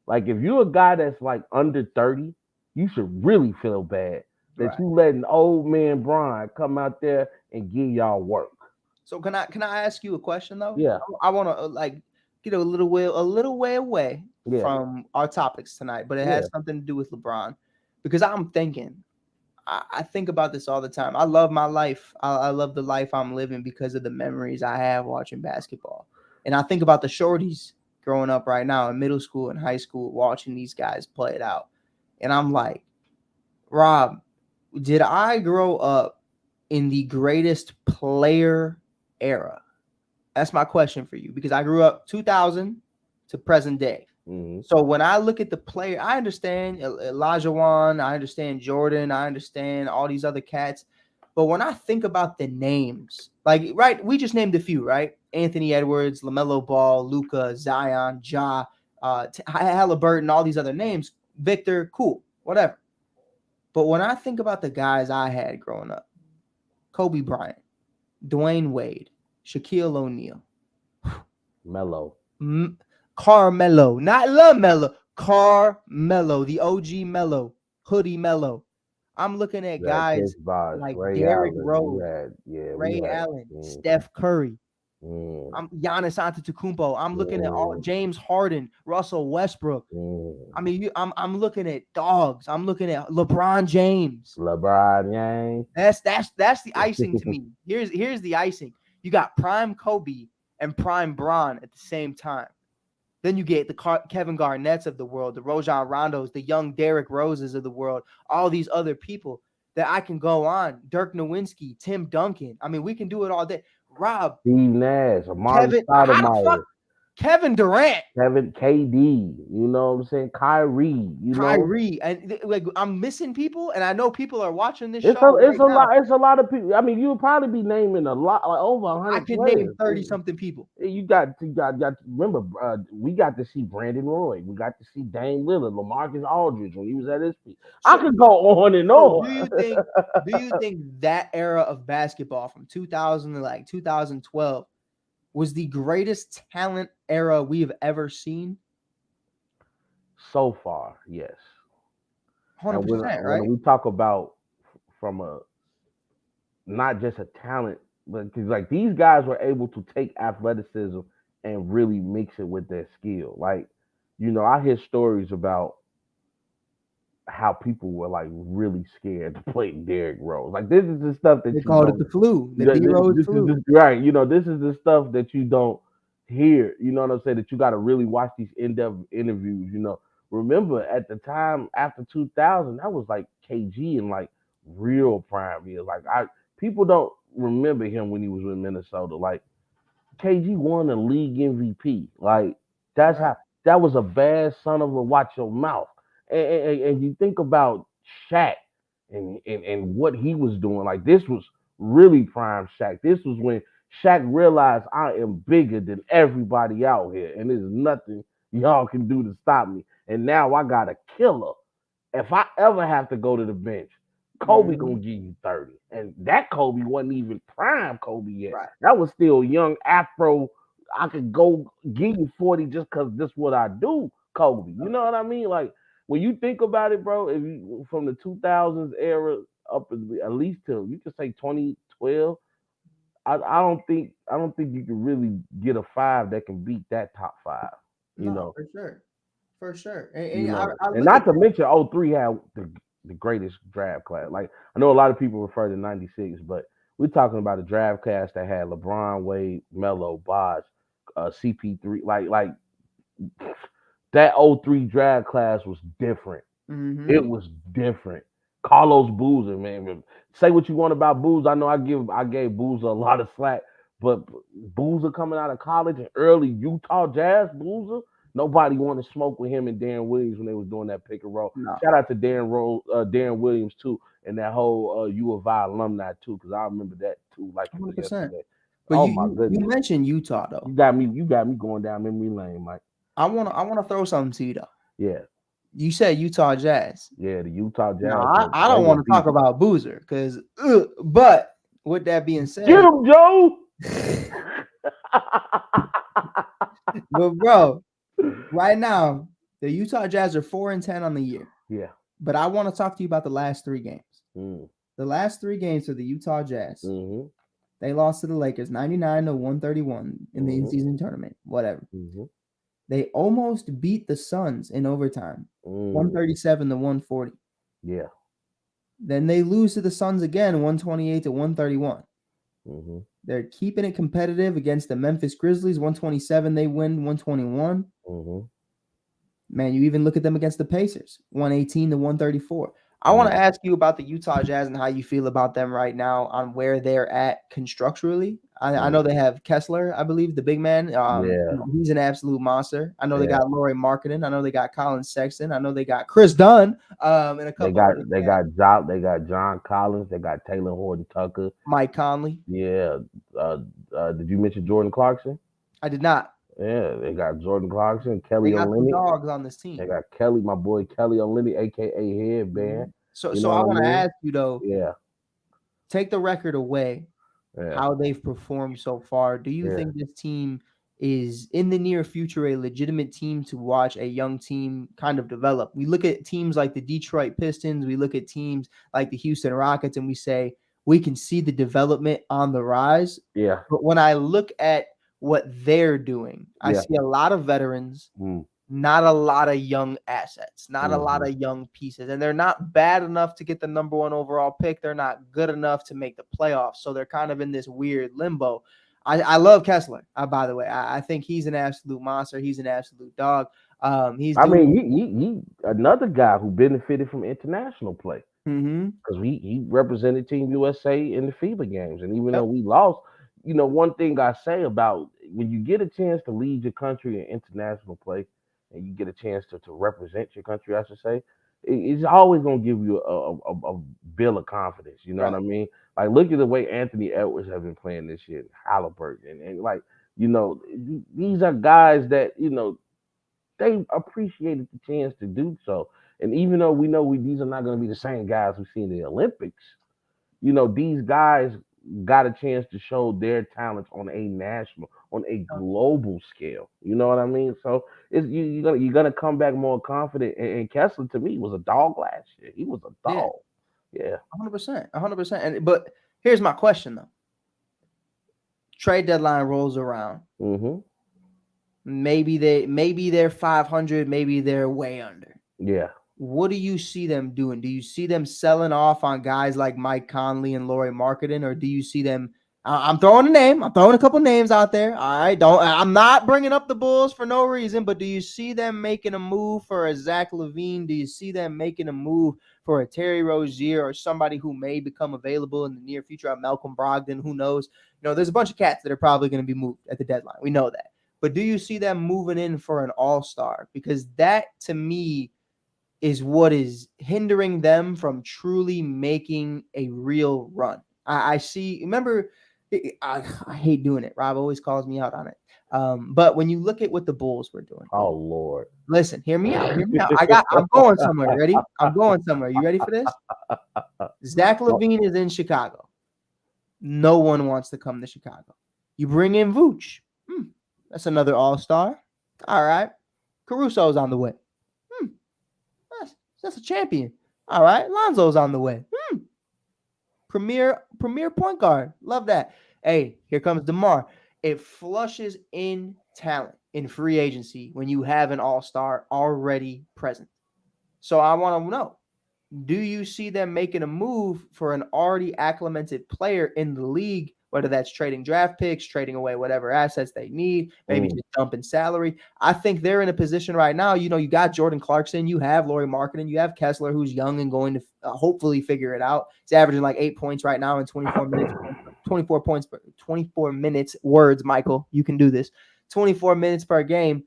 Like if you're a guy that's like under 30, you should really feel bad that Right. you letting old man Bron come out there and give y'all work. So can I ask you a question though? Yeah, I want to like get a little way away yeah, from our topics tonight, but it yeah. has something to do with LeBron because I'm thinking. I think about this all the time. I love my life. I love the life I'm living because of the memories I have watching basketball. And I think about the shorties growing up right now in middle school and high school, watching these guys play it out. And I'm like, Rob, did I grow up in the greatest player era? That's my question for you because I grew up 2000 to present day. Mm-hmm. So when I look at the player, I understand Elijah Wan, I understand Jordan, I understand all these other cats. But when I think about the names, like, right, we just named a few, right? Anthony Edwards, LaMelo Ball, Luca, Zion, Ja, Halliburton, all these other names, Victor, cool, whatever. But when I think about the guys I had growing up, Kobe Bryant, Dwayne Wade, Shaquille O'Neal, Mellow. Carmelo, not LaMelo, Carmelo, the OG Melo, Hoodie Melo. I'm looking at You had Chris guys Bosh, like Ray Derrick Allen. Rose, We Ray had. Allen, Steph Curry. Mm, I'm Giannis Antetokounmpo. I'm looking at all mm, James Harden, Russell Westbrook. mm. I mean, I'm looking at dogs. I'm looking at LeBron James. LeBron James. That's the icing to me. Here's the icing. You got prime Kobe and prime Bron at the same time. Then you get the Kevin Garnett's of the world, the Rajon Rondos, the young Derrick Roses of the world, all these other people that I can go on. Dirk Nowitzki, Tim Duncan. I mean, we can do it all day. Rob, Steve Nash. Amari Kevin, how the fuck? Stoudemire. Kevin Durant, Kevin KD. You know what I'm saying? Kyrie. Kyrie, and like I'm missing people, and I know people are watching this It's show right now. it's a lot of people. I mean, you would probably be naming a lot, like over I 100 could name players. 30 something people. You got. Remember, we got to see Brandon Roy. We got to see Dame Lillard, LaMarcus Aldridge when he was at his peak. I So, could go on and so on. do you think that era of basketball from 2000 to like 2012 was the greatest talent era we have ever seen? So far, yes. And 100%, when right? we talk about from a not just a talent, but because like these guys were able to take athleticism and really mix it with their skill. Like, I hear stories about how people were like really scared to play Derrick Rose. Like this is the stuff that They you called it don't. the flu, the This, D Rose this is flu. right. This is the stuff that you don't hear. You know what I'm saying? That you got to really watch these in-depth interviews. Remember at the time after 2000, that was like KG and like real prime years. Like people don't remember him when he was with Minnesota. Like KG won a league MVP. Like that's Right. how that was a bad son of a watch your mouth. And you think about Shaq and what he was doing. Like this was really prime Shaq. This was when Shaq realized I am bigger than everybody out here, and there's nothing y'all can do to stop me. And now I got a killer. If I ever have to go to the bench, Kobe gonna Mhm. give you 30. And that Kobe wasn't even prime Kobe yet. Right. That was still young Afro. I could go give you 40 just because this what I do, Kobe. You know what I mean? Like when you think about it, bro, if you from the 2000s era up at least till you can say 2012, I don't think you can really get a five that can beat that top five. You No, know, for sure. you know, I and look at not to mention '03 had the greatest draft class. Like I know a lot of people refer to '96, but we're talking about a draft class that had LeBron, Wade, Melo, Bosh, CP3. Like that '03 draft class was different. mm-hmm. It was different. Carlos Boozer, man. Say what you want about Boozer. I know I gave Boozer a lot of slack, but Boozer coming out of college and early Utah Jazz Boozer, nobody wanted to smoke with him and Darren Williams when they was doing that pick and roll. No, Shout out to Darren Williams too, and that whole U of I alumni too, because I remember that too, like it was 100%. yesterday. But Oh my you goodness, mentioned Utah though. you got me going down memory lane, Mike. I wanna throw something to you though. Yeah, You said Utah Jazz. yeah, the Utah No, Jazz, I they don't were want to talk beast. about Boozer because, but with that being Get said, him, Joe. but bro, right now the Utah Jazz are 4-10 on the year. Yeah. But I want to talk to you about the last 3 games. Mm. The last 3 games for the Utah Jazz, Mm-hmm. they lost to the Lakers 99-131 in the Mm-hmm. in-season tournament. Whatever. Mm-hmm. They almost beat the Suns in overtime, 137-140. Yeah. Then they lose to the Suns again, 128-131. Mm-hmm. They're keeping it competitive against the Memphis Grizzlies, 127. They win 121. Mm-hmm. Man, you even look at them against the Pacers, 118-134. I want to ask you about the Utah Jazz and how you feel about them right now on where they're at constructurally. I know they have Kessler, I believe, the big man. Yeah. He's an absolute monster. I know they Yeah. got Lauri Markkanen. I know they got Colin Sexton. I know they got Chris Dunn. And a couple other guys. They got John Collins. They got Taylor Horton Tucker. Mike Conley. Yeah. Did you mention Jordan Clarkson? I did not. Yeah. They got Jordan Clarkson, They Kelly got some Olynyk. dogs on this They team. got Kelly, my boy Kelly Olynyk, aka Headband. So You know I what want to mean? ask you though, Yeah. take the record away, Yeah. how they've performed so far. Do you Yeah. think this team is in the near future a legitimate team to watch a young team kind of develop? We look at teams like the Detroit Pistons, we look at teams like the Houston Rockets, and we say we can see the development on the rise. Yeah. But when I look at what they're doing, I Yeah. see a lot of veterans, Mm. not a lot of young assets, not a lot Mhm. of young pieces. And they're not bad enough to get the number 1 overall pick. They're not good enough to make the playoffs. So they're kind of in this weird limbo. I love Kessler, by the way. I think he's an absolute monster. He's an absolute dog. He's I doing. mean, he another guy who benefited from international play. Mm-hmm. Because he represented Team USA in the FIBA games. And even Yep. though we lost, one thing I say about when you get a chance to lead your country in international play and you get a chance to represent your country, I should say, it's always going to give you a bill of confidence. You know what I mean? Like, look at the way Anthony Edwards have been playing this year, Haliburton. And like, these are guys that, they appreciated the chance to do so. And even though we know these are not going to be the same guys we see in the Olympics, these guys got a chance to show their talents on a global scale. You know what I mean? So you're gonna come back more confident. And Kessler to me was a dog last year. He was a dog. Yeah. 100%. 100%. But here's my question though. Trade deadline rolls around. Mm-hmm. Maybe they're 500, maybe they're way under. Yeah. What do you see them doing? Do you see them selling off on guys like Mike Conley and Lauri Markkanen, or do you see them? I'm throwing a name. I'm throwing a couple names out there. All right, I'm not bringing up the Bulls for no reason, but do you see them making a move for a Zach LaVine? Do you see them making a move for a Terry Rozier or somebody who may become available in the near future? Malcolm Brogdon, who knows? There's a bunch of cats that are probably going to be moved at the deadline. We know that. But do you see them moving in for an all-star? Because that, to me, is what is hindering them from truly making a real run. I see. Remember, I hate doing it. Rob always calls me out on it. But when you look at what the Bulls were doing. Oh, Lord. Listen, hear me out. Hear me out. I'm going somewhere. Ready? I'm going somewhere. You ready for this? Zach LaVine is in Chicago. No one wants to come to Chicago. You bring in Vooch. That's another all-star. All right. Caruso's on the way. That's a champion. All right, Lonzo's on the way. Premier point guard. Love that. Hey, here comes DeMar. It flushes in talent in free agency when you have an all-star already present. So I want to know, do you see them making a move for an already acclimated player in the league, whether that's trading draft picks, trading away whatever assets they need, maybe just dumping salary? I think they're in a position right now. You know, you got Jordan Clarkson, you have Lauri Markkanen, you have Kessler, who's young and going to hopefully figure it out. He's averaging like 8 points right now in 24 minutes, 24 points, 24 minutes. Words, Michael, you can do this. 24 minutes per game.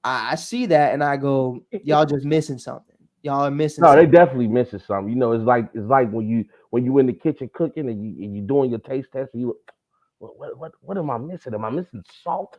I see that and I go, y'all just missing something. Y'all are missing No, they something. definitely missing something. You know, it's like when you in the kitchen cooking and you doing your taste test and you what am I missing? Am I missing salt?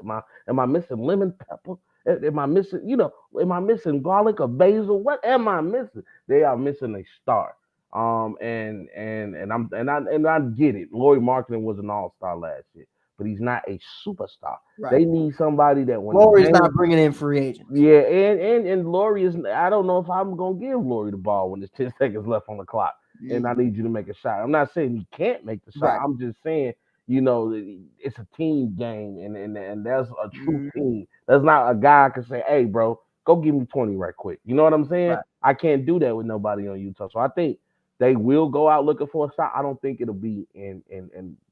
Am I missing lemon pepper? Am I missing, am I missing garlic or basil? What am I missing? They are missing a star. And I get it. Lauri Markkanen was an all-star last year, but he's not a superstar. Right. They need somebody that when the Lauri's not game, bringing in free agents. yeah, and Laurie is. I don't know if I'm gonna give Laurie the ball when there's 10 seconds left on the clock, and I need you to make a shot. I'm not saying he can't make the shot. Right. I'm just saying, it's a team game, and that's a true team. That's not a guy can say, "Hey, bro, go give me 20 right quick." You know what I'm saying? Right. I can't do that with nobody on Utah. So I think they will go out looking for a shot. I don't think it'll be in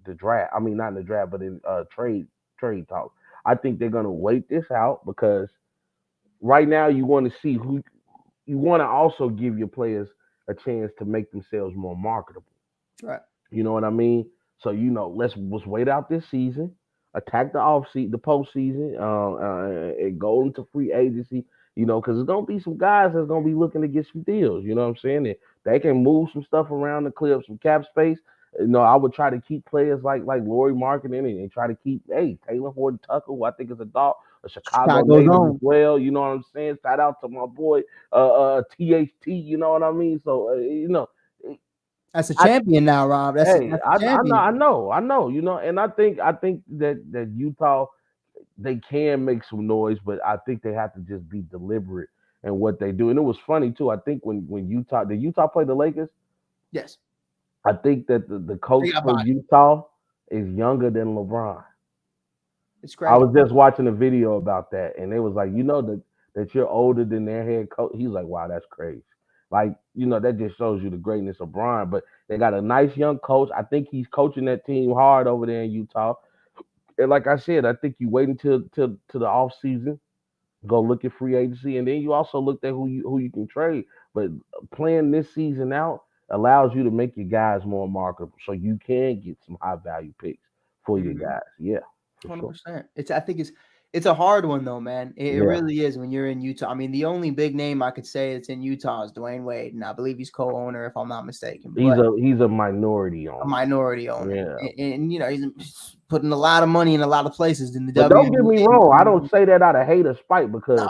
the draft. I mean, not in the draft, but in trade talk. I think they're gonna wait this out because right now you want to see who you want to also give your players a chance to make themselves more marketable. Right. You know what I mean? So let's wait out this season, attack the postseason, and go into free agency. Because there's gonna be some guys that's gonna be looking to get some deals. You know what I'm saying? And they can move some stuff around to clear up some cap space. I would try to keep players like Lauri Markkanen and try to keep Taylor Horton Tucker, who I think is a Chicago Chicago's native as own. well. You know what I'm saying? Shout out to my boy THT. You know what I mean? So That's a I champion now, Rob. That's Hey, a I know, champion. and I think that Utah they can make some noise, but I think they have to just be deliberate in what they do. And it was funny too. I think when Utah played the Lakers, Yes. I think that the coach They got for body. Utah is younger than LeBron. It's I crazy. was just watching a video about that, and it was like, that you're older than their head coach. He's like, wow, that's crazy. Like, that just shows you the greatness of Brian. But they got a nice young coach. I think he's coaching that team hard over there in Utah. And like I said, I think you wait until to the off season, go look at free agency, and then you also look at who you can trade. But playing this season out allows you to make your guys more marketable, so you can get some high value picks for your Mhm. guys. Yeah, for sure. 100%. I think it's a hard one though, man. It Yeah. really is when you're in Utah. I mean, the only big name I could say that's in Utah is Dwayne Wade, and I believe he's co-owner if I'm not mistaken, He's but a minority a owner. minority owner. Yeah. And he's putting a lot of money in a lot of places in the But don't get me wrong, I don't WNBA. say that out of hate or spite No. because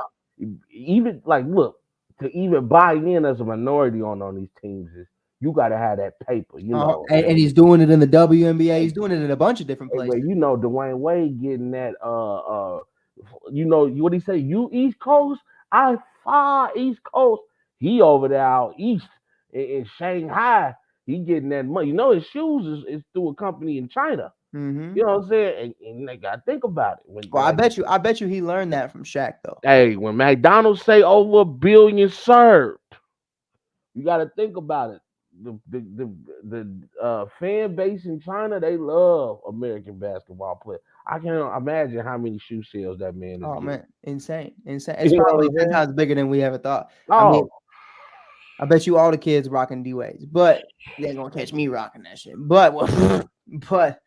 even like look, to even buy in as a minority on these teams is you gotta have that paper, And he's doing it in the WNBA. He's doing it in a bunch of different But places. Dwayne Wade getting that what he say, you East Coast, I far East Coast. He over there out east in Shanghai. He getting that money. His shoes is through a company in China. Mm-hmm. You know what I'm saying? And they gotta think about it. When Well, like I bet you he learned that from Shaq though. hey, when McDonald's say over a billion served, you gotta think about it. The fan base in China, they love American basketball players. I can't imagine how many shoe sales that man is Oh getting. man, insane, insane. It's You know what probably I'm 10 saying? times bigger than we ever thought. I mean, Oh, I bet you all the kids rocking D-Ways, but they ain't gonna catch me rocking that shit. But but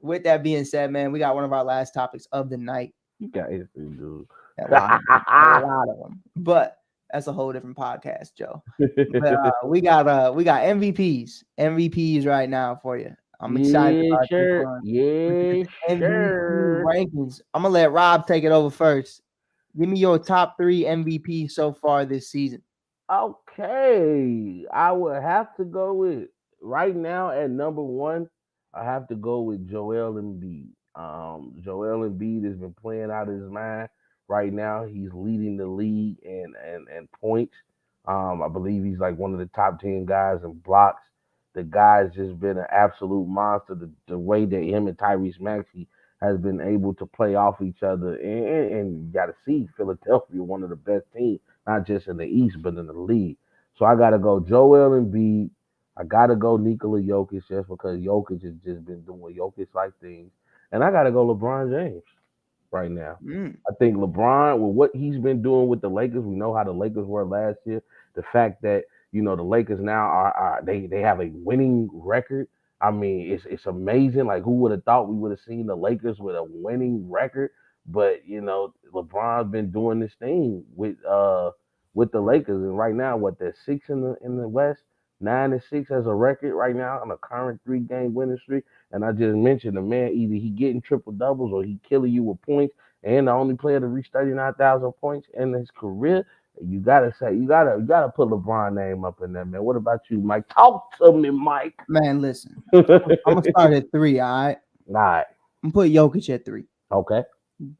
with that being said, man, we got one of our last topics of the night. you guys, dude. A lot of them, a lot of them. But that's a whole different podcast, Joe. But we got MVPs right now for you. I'm excited Yeah, about this sure. one. Yeah, MVP sure. rankings. I'm gonna let Rob take it over first. Give me your top 3 MVP so far this season. Okay, I would have to go with right now at number one. I have to go with Joel Embiid. Joel Embiid has been playing out of his mind right now. He's leading the league in points. I believe he's like one of the top 10 guys in blocks. The guy's just been an absolute monster. The way that him and Tyrese Maxey has been able to play off each other, and you got to see Philadelphia, one of the best teams, not just in the East but in the league. So I got to go Joel Embiid. I got to go Nikola Jokic just because Jokic has just been doing Jokic like things, and I got to go LeBron James right now. Mm. I think LeBron, with what he's been doing with the Lakers, we know how the Lakers were last year. The fact that the Lakers now are they have a winning record. I mean, it's amazing. Like, who would have thought we would have seen the Lakers with a winning record? But LeBron's been doing this thing with the Lakers, and right now, what, they're 6 in the West, 9-6 as a record right now on a current 3-game winning streak. And I just mentioned the man, either he getting triple doubles or he killing you with points, and the only player to reach 39,000 points in his career. You gotta put LeBron name up in there, man. What about you, Mike? Talk to me, Mike. Man, listen. I'm gonna start at 3. All right. All right. I'm gonna put Jokic at 3. Okay.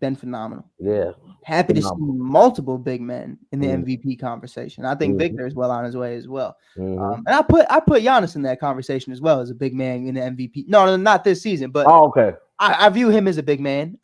Been phenomenal. Yeah. Happy to see multiple big men in the Mhm. MVP conversation. I think Victor is well on his way as well. Mhm. And I put Giannis in that conversation as well as a big man in the MVP. No, not this season, but okay. I view him as a big man.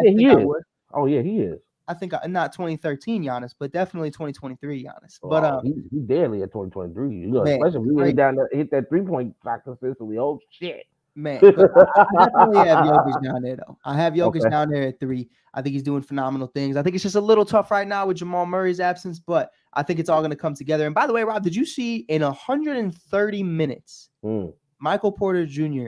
He is. Oh yeah, he is. I think not 2013 Giannis, but definitely 2023 Giannis. Oh, But he's deadly at 2023. man, especially if he hit that 3-point shot consistently. Oh shit. Man, but I definitely have Jokic down there, though. I have Jokic down there at 3. I think he's doing phenomenal things. I think it's just a little tough right now with Jamal Murray's absence, but I think it's all going to come together. And by the way, Rob, did you see in 130 minutes, Michael Porter Jr.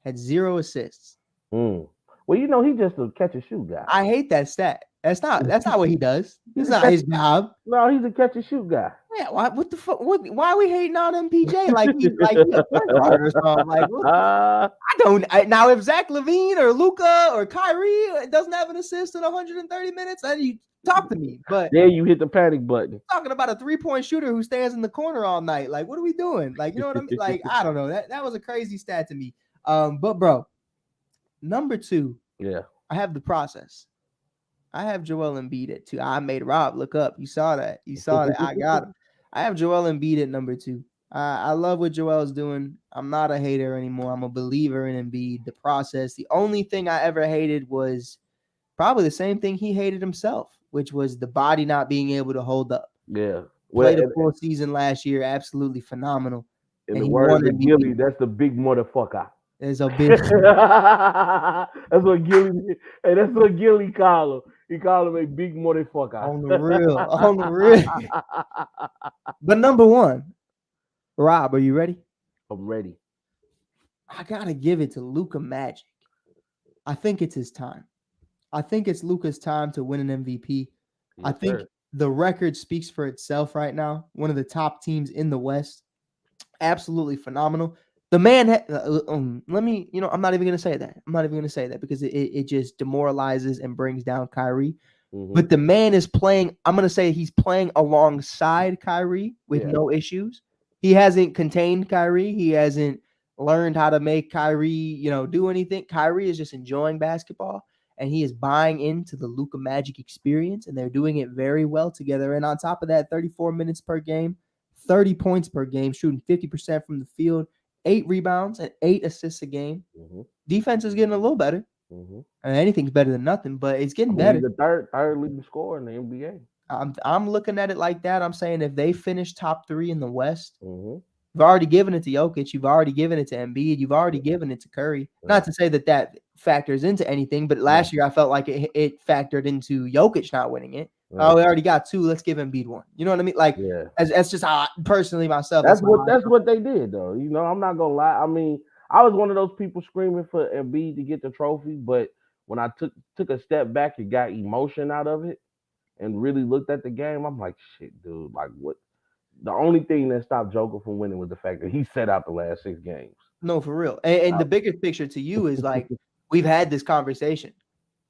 had 0 assists? Well, he's just a catch and shoot guy. I hate that stat. That's not what he does. It's not his job. No, he's a catch and shoot guy. Yeah, what the fuck? Why are we hating on MPJ like he's a point guard or something? Like, now if Zach LaVine or Luka or Kyrie doesn't have an assist in 130 minutes, then you talk to me. But there you hit the panic button. Talking about a 3-point shooter who stands in the corner all night. Like, what are we doing? Like, you know what I mean? Like, I don't know. That was a crazy stat to me. But bro, number 2. Yeah, I have the process. I have Joel Embiid at 2. I made Rob look up. You saw that. I got him. I have Joel Embiid at number 2. I love what Joel's doing. I'm not a hater anymore. I'm a believer in Embiid, the process. The only thing I ever hated was probably the same thing he hated himself, which was the body not being able to hold up. Yeah. Played a full season last year. Absolutely phenomenal. In the words of Gilly, that's the big motherfucker. There's a big. That's what Gilly call him. He called him a big motherfucker. On the real. But number 1, Rob, are you ready? I'm ready. I gotta give it to Luka Magic. I think it's his time. I think it's Luka's time to win an MVP. Yes, I think the record speaks for itself right now. One of the top teams in the West. Absolutely phenomenal. The man, I'm not even going to say that. I'm not even going to say that because it just demoralizes and brings down Kyrie. Mm-hmm. But the man is playing, I'm going to say he's playing alongside Kyrie with no issues. He hasn't contained Kyrie. He hasn't learned how to make Kyrie, do anything. Kyrie is just enjoying basketball, and he is buying into the Luka Magic experience, and they're doing it very well together. And on top of that, 34 minutes per game, 30 points per game, shooting 50% from the field, 8 rebounds and 8 assists a game. Mm-hmm. Defense is getting a little better. Mm-hmm. And anything's better than nothing, but it's getting better. He's the third leading scorer in the NBA. I'm looking at it like that. I'm saying if they finish top 3 in the West, you've already given it to Jokic. You've already given it to Embiid. You've already given it to Curry. Not to say that factors into anything, but last year I felt like it factored into Jokic not winning it. Oh, we already got 2. Let's give Embiid 1. You know what I mean? Like, that's just how personally myself. That's what they did, though. I'm not gonna lie. I mean, I was one of those people screaming for Embiid to get the trophy, but when I took a step back and got emotion out of it and really looked at the game, I'm like, shit, dude. Like, what? The only thing that stopped Joker from winning was the fact that he set out the last 6 games. No, for real. And the bigger picture to you is like, we've had this conversation.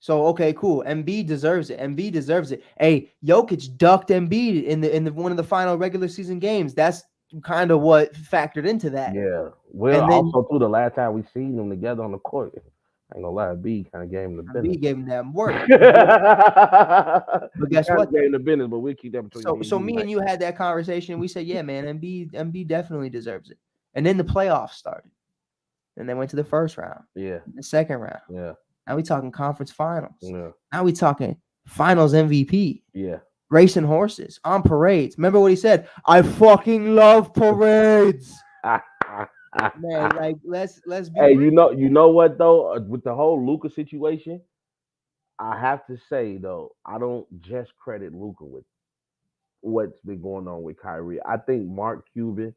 So, okay, cool. Embiid deserves it. Hey, Jokic ducked Embiid in the one of the final regular season games. That's kind of what factored into that. Yeah. Well, also, too, the last time we seen them together on the court, I ain't gonna lie, B kind of gave him the business. Embiid gave him that work. But guess what? Gave him the business, but we'll keep that between me and So you. me and you had that conversation. And we said, yeah, man, Embiid definitely deserves it. And then the playoffs started. And they went to the first round. Yeah. The second round. Yeah. Now we talking conference finals. Yeah. Now we talking finals MVP. Yeah. Racing horses on parades. Remember what he said? I fucking love parades. Man, like let's be Hey, real. you know what though? With the whole Luka situation, I have to say though, I don't just credit Luka with what's been going on with Kyrie. I think Mark Cuban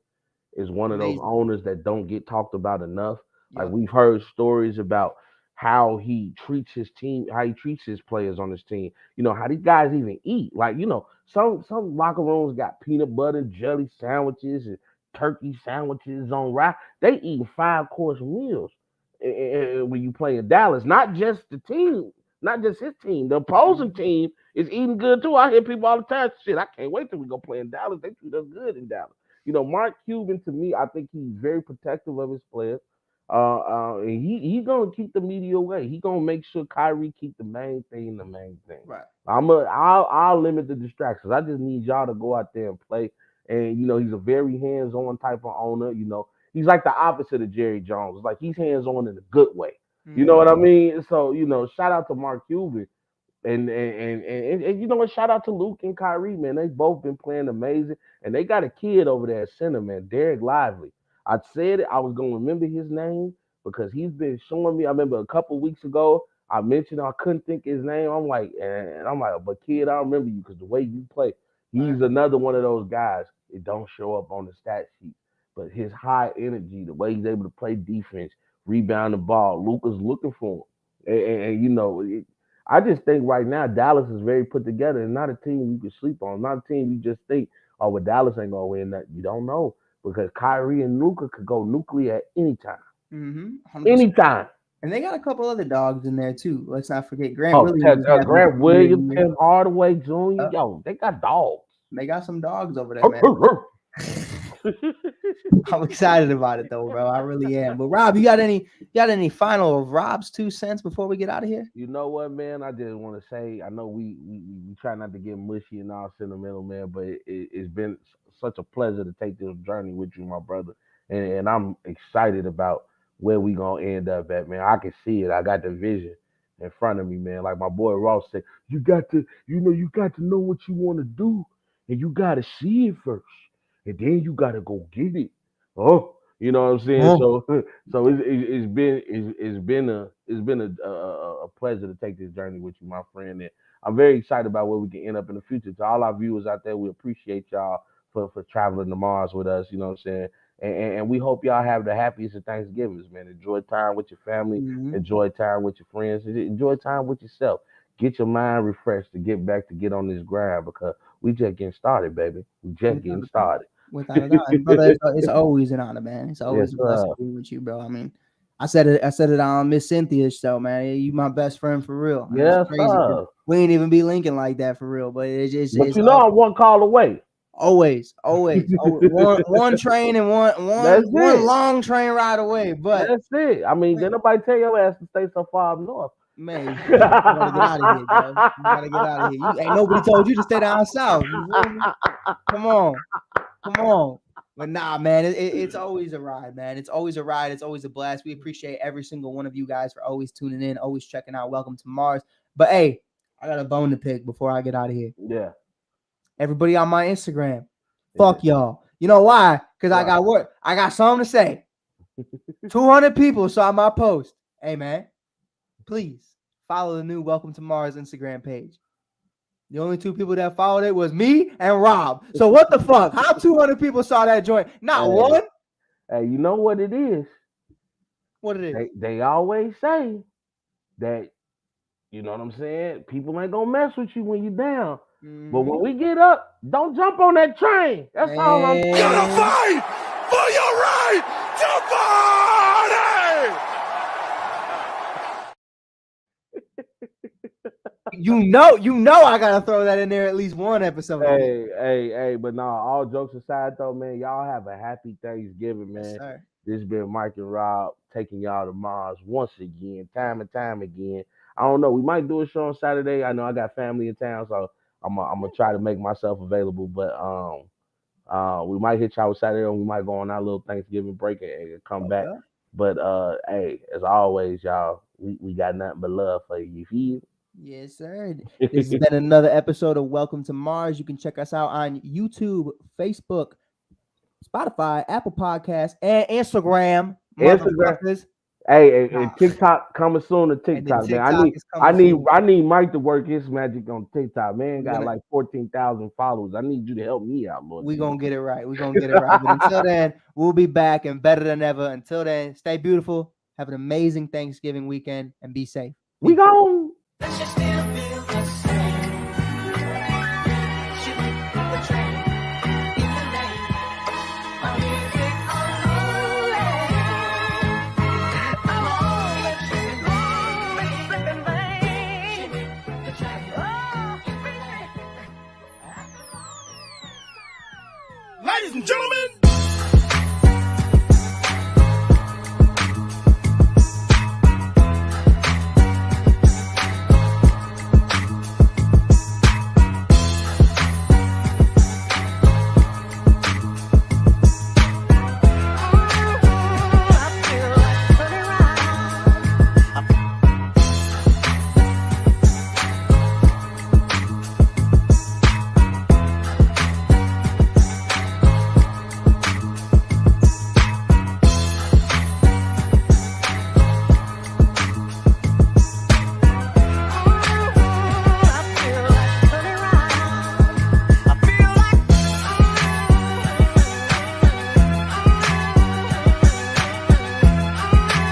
is one of those Amazing. owners that don't get talked about enough. Like Yep. we've heard stories about how he treats his team, how he treats his players on his team. You know, how these guys even eat. Like, you know, some locker rooms got peanut butter and jelly sandwiches and turkey sandwiches on rice. They eat 5-course meals when you play in Dallas. Not just the team, not just his team. The opposing team is eating good too. I hear people all the time. Shit, I can't wait till we go play in Dallas. They treat us good in Dallas. You know, Mark Cuban, to me, I think he's very protective of his players. And he gonna keep the media away. He gonna make sure Kyrie keep the main thing the main thing. Right. I'll limit the distractions. I just need y'all to go out there and play. And you know, he's a very hands-on type of owner. You know, he's like the opposite of Jerry Jones. Like he's hands-on in a good way. You know what I mean? So, you know, shout out to Mark Cuban. And you know what? Shout out to Luke and Kyrie, man. They both been playing amazing, and they got a kid over there at center, man, Derek Lively. I said it, I was gonna remember his name because he's been showing me. I remember a couple weeks ago, I mentioned I couldn't think his name. I'm like, but kid, I remember you because the way you play. He's another one of those guys. It don't show up on the stat sheet, but his high energy, the way he's able to play defense, rebound the ball. Luka's looking for him, and you know. I just think right now Dallas is very put together and not a team you can sleep on. Not a team you just think, oh, well, Dallas ain't gonna win that. You don't know because Kyrie and Luka could go nuclear at any time. 100%. Anytime. And they got a couple other dogs in there too. Let's not forget Grant Williams. Grant Williams, Tim Hardaway Jr. Yo, they got dogs. They got some dogs over there, man. I'm excited about it though, bro. I really am. But Rob, you got any final of Rob's 2 cents before we get out of here? You know what, man? I just want to say, I know we try not to get mushy and all sentimental, man, but it's been such a pleasure to take this journey with you, my brother. And I'm excited about where we gonna end up at, man. I can see it. I got the vision in front of me, man. Like my boy Ross said, you got to know what you want to do, and you got to see it first, and then you got to go get it. Oh, you know what I'm saying? So it's been a pleasure to take this journey with you, my friend. And I'm very excited about where we can end up in the future. To all our viewers out there, we appreciate y'all for traveling to Mars with us. You know what I'm saying? And we hope y'all have the happiest of Thanksgivings, man. Enjoy time with your family. Enjoy time with your friends. Enjoy time with yourself. Get your mind refreshed to get on this grind because we just getting started, baby. We just getting started. Without a doubt. And brother, it's always an honor, man. It's always a blessing to be with you, bro. I mean, I said it on Miss Cynthia's show, man. You my best friend for real. Yeah, we ain't even be linking like that for real, but it's but you know I'm one call away. Always. one train and one long train ride away. But that's it. I mean, did nobody tell your ass to stay so far up north? Man, you gotta get out of here, bro. You gotta get out of here. Ain't nobody told you to stay down south. Come on. But nah, man, it's always a ride, man. It's always a ride. It's always a blast. We appreciate every single one of you guys for always tuning in, always checking out Welcome to Mars. But hey, I got a bone to pick before I get out of here. Yeah. Everybody on my Instagram, fuck y'all. You know why? Because I got work. I got something to say. 200 people saw my post. Hey, man, please follow the new Welcome to Mars Instagram page. The only 2 people that followed it was me and Rob. So what the fuck? How 200 people saw that joint? Not one? Hey, you know what it is? What it is? They always say that, you know what I'm saying? People ain't gonna mess with you when you're down. But when we get up, don't jump on that train. That's all I'm saying. Gonna fight for your right to party! You know I gotta throw that in there at least one episode. Hey, but nah, all jokes aside though, man, y'all have a happy Thanksgiving, man. Yes, sir. This has been Mike and Rob taking y'all to Mars once again, time and time again. I don't know. We might do a show on Saturday. I know I got family in town, so I'm gonna try to make myself available. But we might hit y'all Saturday, and we might go on our little Thanksgiving break and come back. Okay. But hey, as always, y'all, we got nothing but love for you. You feel? Yes, sir. This has been another episode of Welcome to Mars. You can check us out on YouTube, Facebook, Spotify, Apple Podcasts, and Instagram. Motherfuckers. Hey, and TikTok coming soon to TikTok, man. I need Mike to work his magic on TikTok, man. Got like 14,000 followers. I need you to help me out, Lord. We're gonna get it right. We're gonna get it right. But until then, we'll be back and better than ever. Until then, stay beautiful. Have an amazing Thanksgiving weekend and be safe. We gone.